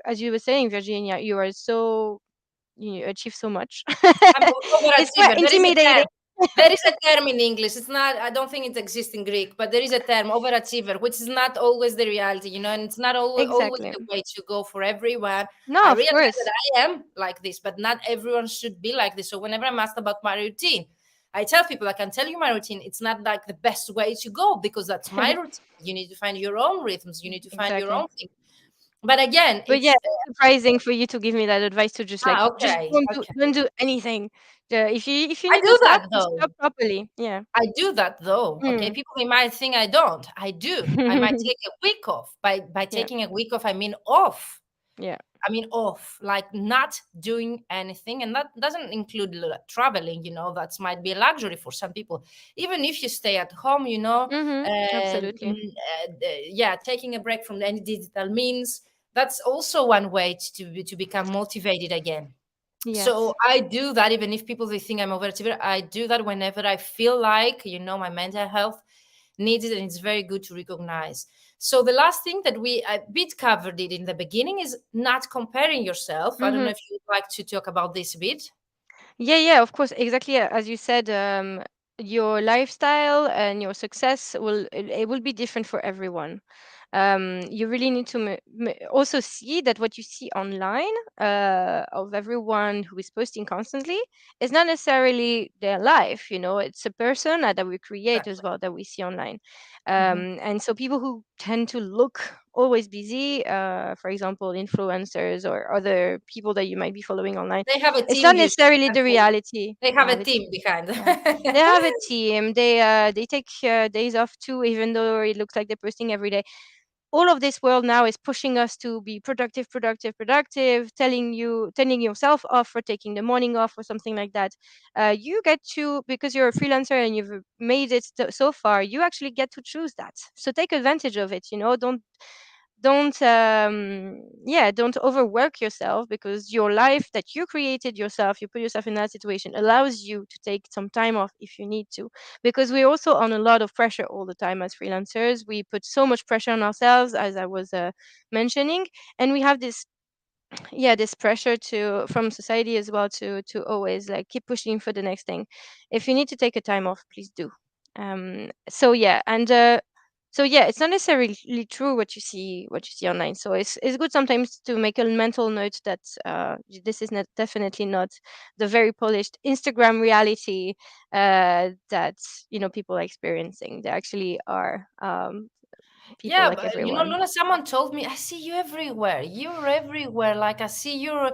as you were saying, Virginia, you achieve so much.
I'm an
It's quite
overachiever. There is a
intimidating.
test. There is a term in English. It's not, I don't think it exists in Greek, but there is a term, overachiever, which is not always the reality, and it's not always
Exactly.
the way to go for everyone.
No,
I
of
realize
course.
that I am like this, but not everyone should be like this. So whenever I'm asked about my routine, I tell people, I can tell you my routine. It's not like the best way to go because that's my routine. You need to find your own rhythms. You need to find your
Exactly.
own thing. But again,
But yeah,
it's
it's surprising for you to give me that advice to just like just
okay.
don't do anything. If you
I
need to
do
stop,
that
just
though.
stop properly. Yeah.
I do that though. Okay,
Mm.
people they might think I don't. I do. I might take a week off. By
Yeah.
taking a week off, I mean off.
Yeah.
I mean off, like not doing anything, and that doesn't include traveling. That might be a luxury for some people. Even if you stay at home,
Absolutely.
yeah, taking a break from any digital means. That's also one way to become motivated again. So
Yes.
I do that even if people they think I'm overachiever. I do that whenever I feel like my mental health needs it, and it's very good to recognize. So the last thing that we a bit covered it in the beginning is not comparing yourself. I don't know
Mhm.
if you'd like to talk about this a bit.
Yeah, yeah, of course. Exactly as you said, your lifestyle and your success it will be different for everyone. You really need to also see that what you see online of everyone who is posting constantly is not necessarily their life. It's a person that we create as
Exactly.
well that we see online.
Mhm.
And so people who tend to look always busy, for example, influencers or other people that you might be following online,
They have a
it's
team
not
usually.
necessarily
Can
the
tell you.
reality.
They have
Yeah,
a
the
team
team.
behind.
Yeah, they have a team. They take days off too, even though it looks like they're posting every day. All of this world now is pushing us to be productive, productive, productive, telling yourself off for taking the morning off or something like that. You get to, because you're a freelancer and you've made it so far, you actually get to choose that. So take advantage of it. Don't overwork yourself, because your life that you created yourself, you put yourself in that situation, allows you to take some time off if you need to, because we're also on a lot of pressure all the time as freelancers. We put so much pressure on ourselves, as I was mentioning, and we have this pressure to from society as well, to always like keep pushing for the next thing. If you need to take a time off, please do. So yeah, it's not necessarily true what you see online. So it's good sometimes to make a mental note that this is definitely not the very polished Instagram reality that people are experiencing. There actually are people
Yeah,
like
but
everyone.
Luna, someone told me, I see you everywhere. You're everywhere. Like I see you.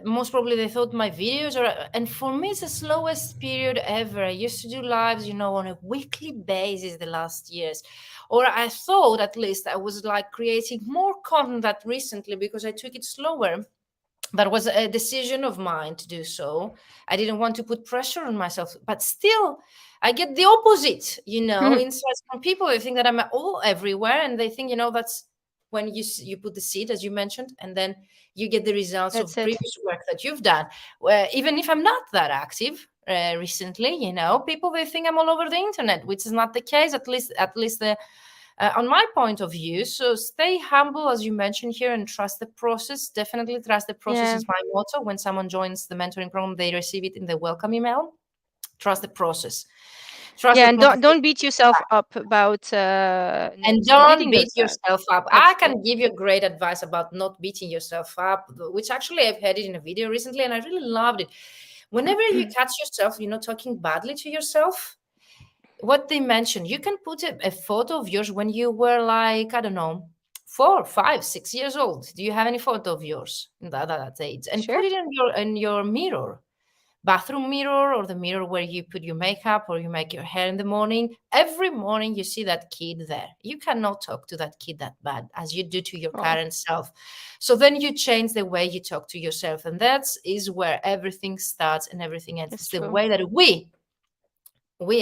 Most probably they thought my videos are, and for me, it's the slowest period ever. I used to do lives, on a weekly basis the last years, or I thought at least I was like creating more content that recently because I took it slower. That was a decision of mine to do so. I didn't want to put pressure on myself, but still I get the opposite, insights from people. They think that I'm all everywhere, and they think, that's when you put the seed, as you mentioned, and then you get the results
That's
of
it.
previous work that you've done. Where even if I'm not that active recently, people they think I'm all over the internet, which is not the case. At least the on my point of view. So stay humble, as you mentioned here, and trust the process. Definitely trust the process
Yeah.
is my motto. When someone joins the mentoring program, they receive it in the welcome email. Trust the process. Trust
Yeah,
that
and don't
motivation.
beat yourself up about not
And don't
meeting
beat
those
yourself up. I
That's it.
can give you great advice about not beating yourself up, which actually I've had it in a video recently, and I really loved it. Whenever you catch yourself, talking badly to yourself, what they mentioned, you can put a photo of yours when you were like, I don't know, 4, 5, 6 years old. Do you have any photo of yours in that age? And
Sure.
put it in your mirror, bathroom mirror, or the mirror where you put your makeup or you make your hair in the morning. Every morning you see that kid there. You cannot talk to that kid that bad as you do to your
Oh,
current self. So then you change the way you talk to yourself, and that is where everything starts and everything ends.
that's
It's the
true.
way that we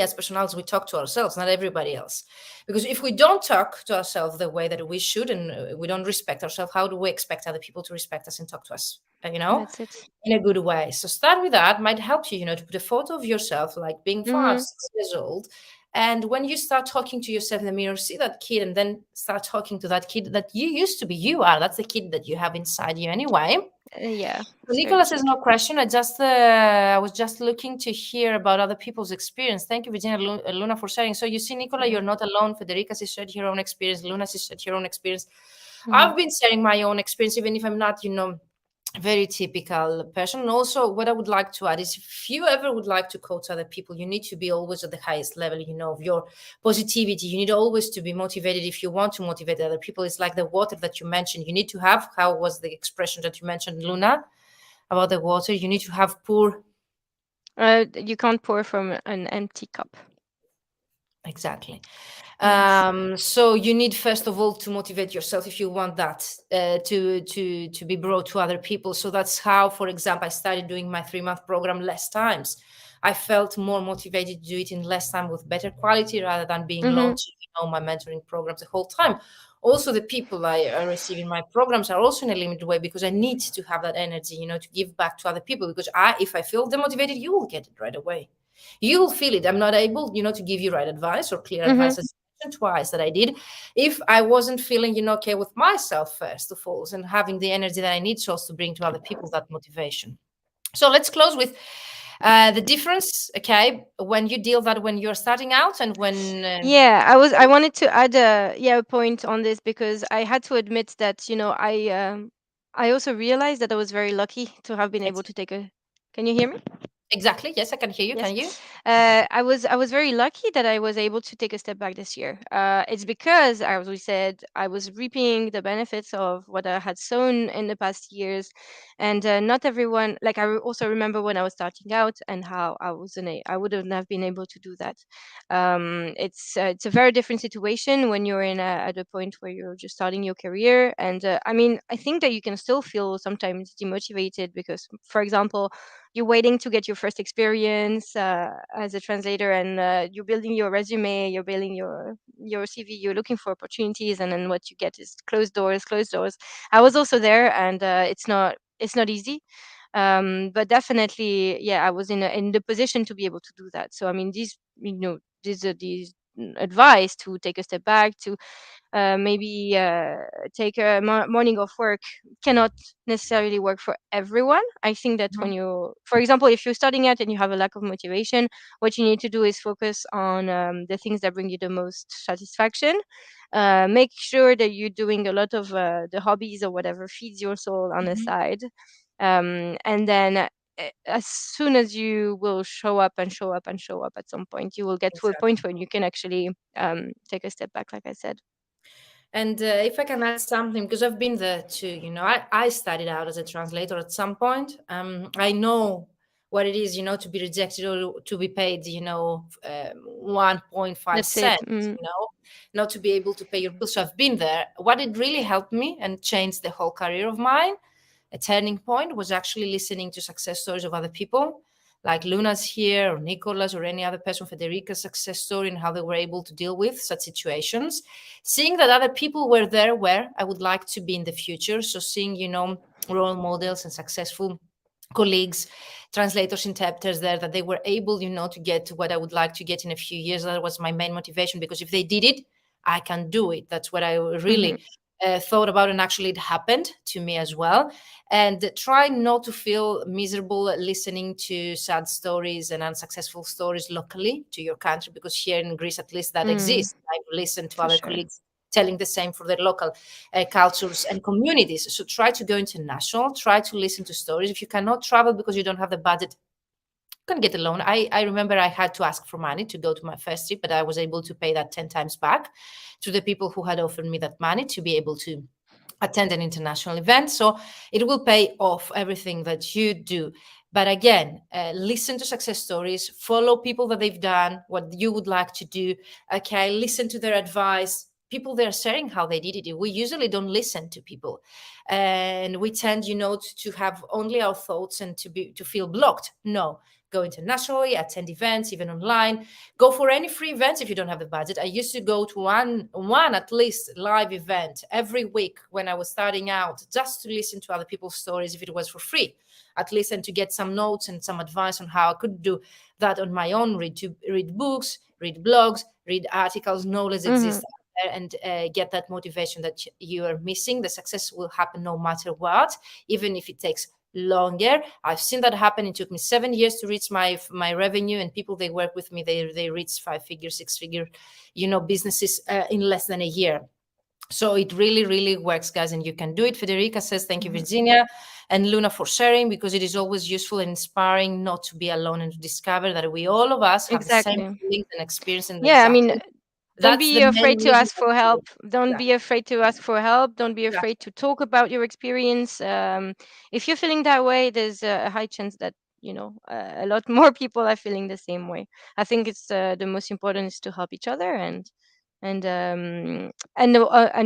as personals, we talk to ourselves, not everybody else. Because if we don't talk to ourselves the way that we should, and we don't respect ourselves, how do we expect other people to respect us and talk to us
That's it.
in a good way? So start with that. Might help you, to put a photo of yourself like being five
Mm-hmm.
6 years old, And when you start talking to yourself in the mirror, see that kid, and then start talking to that kid that you used to be. You are. That's the kid that you have inside you anyway.
Yeah,
So
it's very
Nicola
true.
says no question. I was just looking to hear about other people's experience. Thank you, Virginia Luna, for sharing. So you see, Nicola, you're not alone. Federica has shared her own experience. Luna has shared her own experience. I've been sharing my own experience, even if I'm not, very typical person. And also, what I would like to add is, if you ever would like to coach other people, you need to be always at the highest level, of your positivity. You need always to be motivated if you want to motivate other people. It's like the water that you mentioned. You need to have, how was the expression that you mentioned, Luna, about the water? You need to have pour.
You can't pour from an empty cup.
Exactly.
Yes.
So you need, first of all, to motivate yourself if you want that to be brought to other people. So that's how, for example, I started doing my 3-month program less times. I felt more motivated to do it in less time with better quality, rather than being launching, my mentoring programs the whole time. Also, the people I receive in my programs are also in a limited way, because I need to have that energy, to give back to other people. Because if I feel demotivated, you will get it right away. You'll feel it. I'm not able, to give you right advice or clear advice, as I mentioned twice that I did, if I wasn't feeling, okay with myself, first of all, and having the energy that I need so as to bring to other people that motivation. So let's close with the difference, okay, when you deal that when you're starting out and when
Yeah, I wanted to add a point on this, because I had to admit that, I also realized that I was very lucky to have been able
ex-
to take a. Can you hear me?
exactly, yes, I can hear you.
Yes.
Can you?
I was very lucky that I was able to take a step back this year. It's because, as we said, I was reaping the benefits of what I had sown in the past years, and not everyone. Like, also remember when I was starting out, and how I wouldn't have been able to do that. It's a very different situation when you're at a point where you're just starting your career, and I mean, I think that you can still feel sometimes demotivated because, for example, you're waiting to get your first experience as a translator, and you're building your resume, you're building your CV, you're looking for opportunities, and then what you get is closed doors, closed doors. I was also there, and it's not easy. But definitely, yeah, I was in the position to be able to do that. So I mean, these advice to take a step back, to maybe take a morning off work, cannot necessarily work for everyone. I think that when
Mhm.
you, for example, if you're starting out and you have a lack of motivation, what you need to do is focus on the things that bring you the most satisfaction. Make sure that you're doing a lot of the hobbies or whatever feeds your soul on the
Mhm.
side. And then as soon as you will show up and show up and show up, at some point you will get to a
Exactly.
point when you can actually take a step back, like I said.
And if I can add something, because I've been there too, I started out as a translator at some point. I know what it is, to be rejected or to be paid, 1.5
That's it.
cents, not to be able to pay your bills. So I've been there. What it really helped me and changed the whole career of mine, a turning point, was actually listening to success stories of other people, like Luna's here, or Nicolas, or any other person, Federica's success story, and how they were able to deal with such situations. Seeing that other people were there where I would like to be in the future. So seeing, role models and successful colleagues, translators, interpreters there, that they were able, to get what I would like to get in a few years. That was my main motivation, because if they did it, I can do it. That's what I
Mhm.
really thought about, and actually it happened to me as well. And try not to feel miserable listening to sad stories and unsuccessful stories locally to your country, because here in Greece, at least, that
Mm,
exists. I've listened to
for
other
sure.
colleagues telling the same for their local cultures and communities. So try to go international, try to listen to stories. If you cannot travel because you don't have the budget, you can get a loan. I remember I had to ask for money to go to my first trip, but I was able to pay that 10 times back to the people who had offered me that money to be able to attend an international event. So it will pay off everything that you do. But again, listen to success stories, follow people that they've done what you would like to do. Okay, listen to their advice. People, they're sharing how they did it. We usually don't listen to people, and we tend, to have only our thoughts and to feel blocked. No, go internationally, attend events, even online. Go for any free events if you don't have the budget. I used to go to one at least live event every week when I was starting out, just to listen to other people's stories if it was for free, at least, and to get some notes and some advice on how I could do that on my own. Read books, read blogs, read articles, knowledge
Mm-hmm.
exists out there, and get that motivation that you are missing. The success will happen no matter what, even if it takes longer. I've seen that happen. It took me 7 years to reach my revenue, and people they work with me, they reach 5 figure, 6 figure, businesses in less than a year. So it really, really works, guys, and you can do it. Federica says, thank you,
Mm-hmm.
Virginia and Luna, for sharing, because it is always useful and inspiring not to be alone and to discover that we all of us have the same
Exactly.
feelings and experience. And
Yeah, I mean,
exactly,
don't
that's
be
the main
afraid to
reason
ask
why
for
we do
help.
it.
Don't be
Exactly.
afraid to ask for help. Don't be
Exactly.
afraid to talk about your experience. If you're feeling that way, there's a high chance that a lot more people are feeling the same way. I think it's the most important is to help each other and and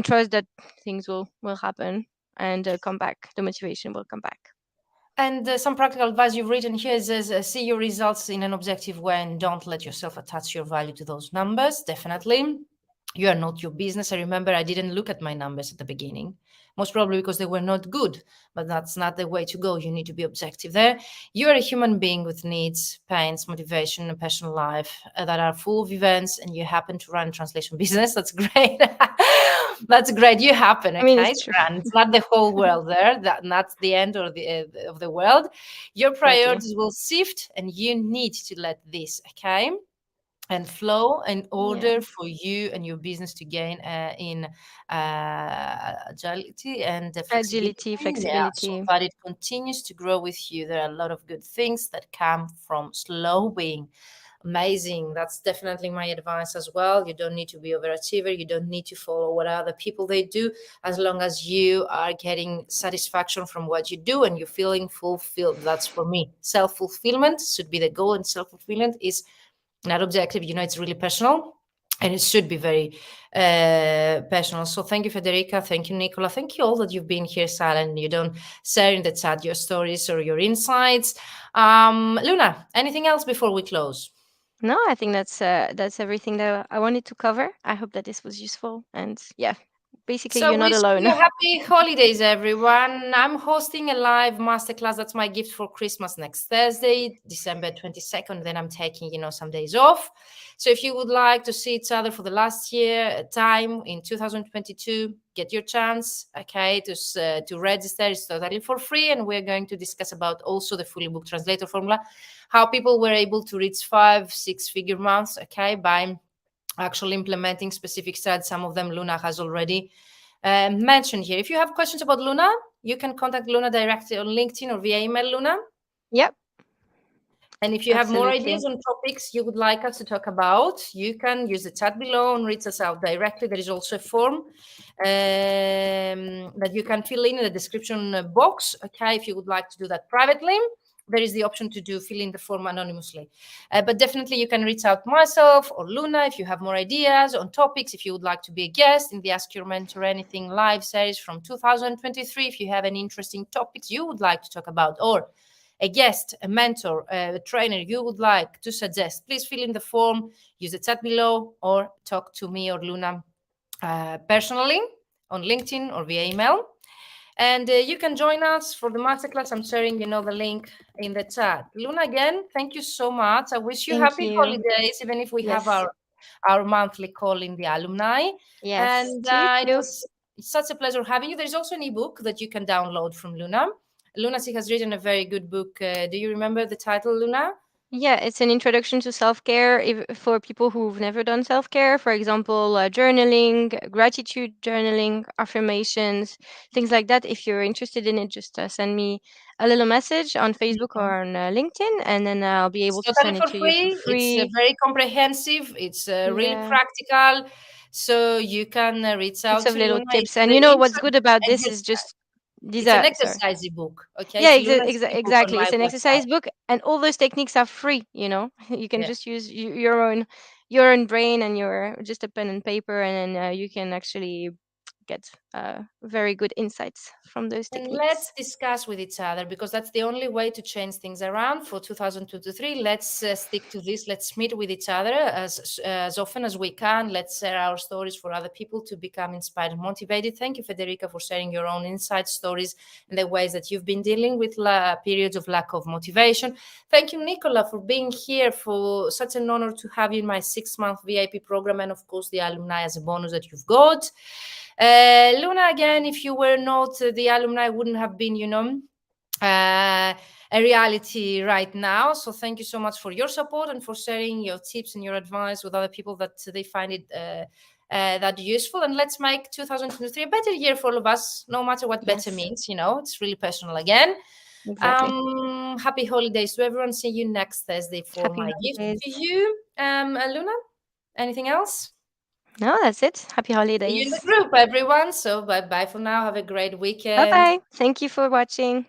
trust that things will happen and come back. The motivation will come back.
And some practical advice you've written here is see your results in an objective way and don't let yourself attach your value to those numbers. Definitely. You are not your business. I remember I didn't look at my numbers at the beginning, most probably because they were not good, but that's not the way to go. You need to be objective there. You are a human being with needs, pains, motivation, a personal life that are full of events, and you happen to run a translation business. That's great. That's great. You happen,
I mean,
okay?
it's true.
It's not the whole world there. That not the end or the of the world. Your
Exactly.
priorities will shift, and you need to let this, okay, and flow in
Yeah.
order for you and your business to gain in agility and flexibility.
Agility,
Yeah, so
flexibility.
that it continues to grow with you. There are a lot of good things that come from slowing. Amazing. That's definitely my advice as well. You don't need to be overachiever. You don't need to follow what other people they do, as long as you are getting satisfaction from what you do and you're feeling fulfilled. That's for me. Self-fulfillment should be the goal, and self-fulfillment is not objective. It's really personal, and it should be very personal. So thank you, Federica. Thank you, Nicola. Thank you all that you've been here silent. You don't share in the chat your stories or your insights. Luna, anything else before we close?
No, I think that's everything that I wanted to cover. I hope that this was useful. And yeah, basically,
So
you're not
wish
alone.
you happy holidays, everyone. I'm hosting a live masterclass. That's my gift for Christmas next Thursday, December 22nd. Then I'm taking, some days off. So if you would like to see each other for the last year time in 2022, get your chance, okay, to register. It's totally for free. And we're going to discuss about also the fully booked translator formula, how people were able to reach 5, 6 figure months, okay, by actually implementing specific stats. Some of them Luna has already mentioned here. If you have questions about Luna, you can contact Luna directly on LinkedIn or via email, Luna.
Yep,
And if you have more
absolutely.
ideas on topics you would like us to talk about, you can use the chat below and reach us out directly. There is also a form that you can fill in the description box. Okay, if you would like to do that privately, there is the option to fill in the form anonymously. But definitely you can reach out myself or Luna if you have more ideas on topics, if you would like to be a guest in the Ask Your Mentor Anything live series from 2023, if you have any interesting topics you would like to talk about, or a guest, a mentor, a trainer you would like to suggest, please fill in the form, use the chat below, or talk to me or Luna personally on LinkedIn or via email. And you can join us for the masterclass. I'm sharing, the link in the chat. Luna, again, thank you so much. I wish you
Thank
happy
you.
holidays, even if we have
Yes.
our monthly call in the alumni.
Yes.
And
To you
it
too.
was such a pleasure having you. There's also an ebook that you can download from Luna. Luna, she has written a very good book. Do you remember the title, Luna?
Yeah, it's an introduction to self-care for people who've never done self-care. For example, journaling, gratitude journaling, affirmations, things like that. If you're interested in it, just send me a little message on Facebook
Mhm.
or on LinkedIn, and then I'll be
It's
able to
totally
send it
for
to you for
free. It's
free.
very comprehensive. It's really
Yeah,
practical. So you can reach
lots
out
of
to
little
Luna.
tips.
It's
And
an
what's good about this is just these
it's an
are sorry.
exercise book. Okay,
Yeah,
it's Luna's ebook on
exactly.
my
It's an
website.
exercise book, and all those techniques are free. You can
Yeah.
just use your own brain and your just a pen and paper, and then you can actually get very good insights from those
And
techniques.
let's discuss with each other, because that's the only way to change things around for 2023. Let's stick to this. Let's meet with each other as often as we can. Let's share our stories for other people to become inspired and motivated. Thank you, Federica, for sharing your own inside stories and the ways that you've been dealing with periods of lack of motivation. Thank you, Nicola, for being here. For such an honor to have you in my 6-month VIP program, and of course the alumni as a bonus that you've got. Luna, again, if you were not the alumni, wouldn't have been, a reality right now. So thank you so much for your support and for sharing your tips and your advice with other people that they find it that useful. And let's make 2023 a better year for all of us, no matter what better means. It's really personal again.
Exactly.
Happy holidays to everyone. See you next Thursday for
Happy
my gift
holidays.
to you. Luna, anything else?
No, that's it. Happy
See you in
holidays.
the group, everyone. So bye-bye for now. Have a great weekend.
Bye-bye. Thank you for watching.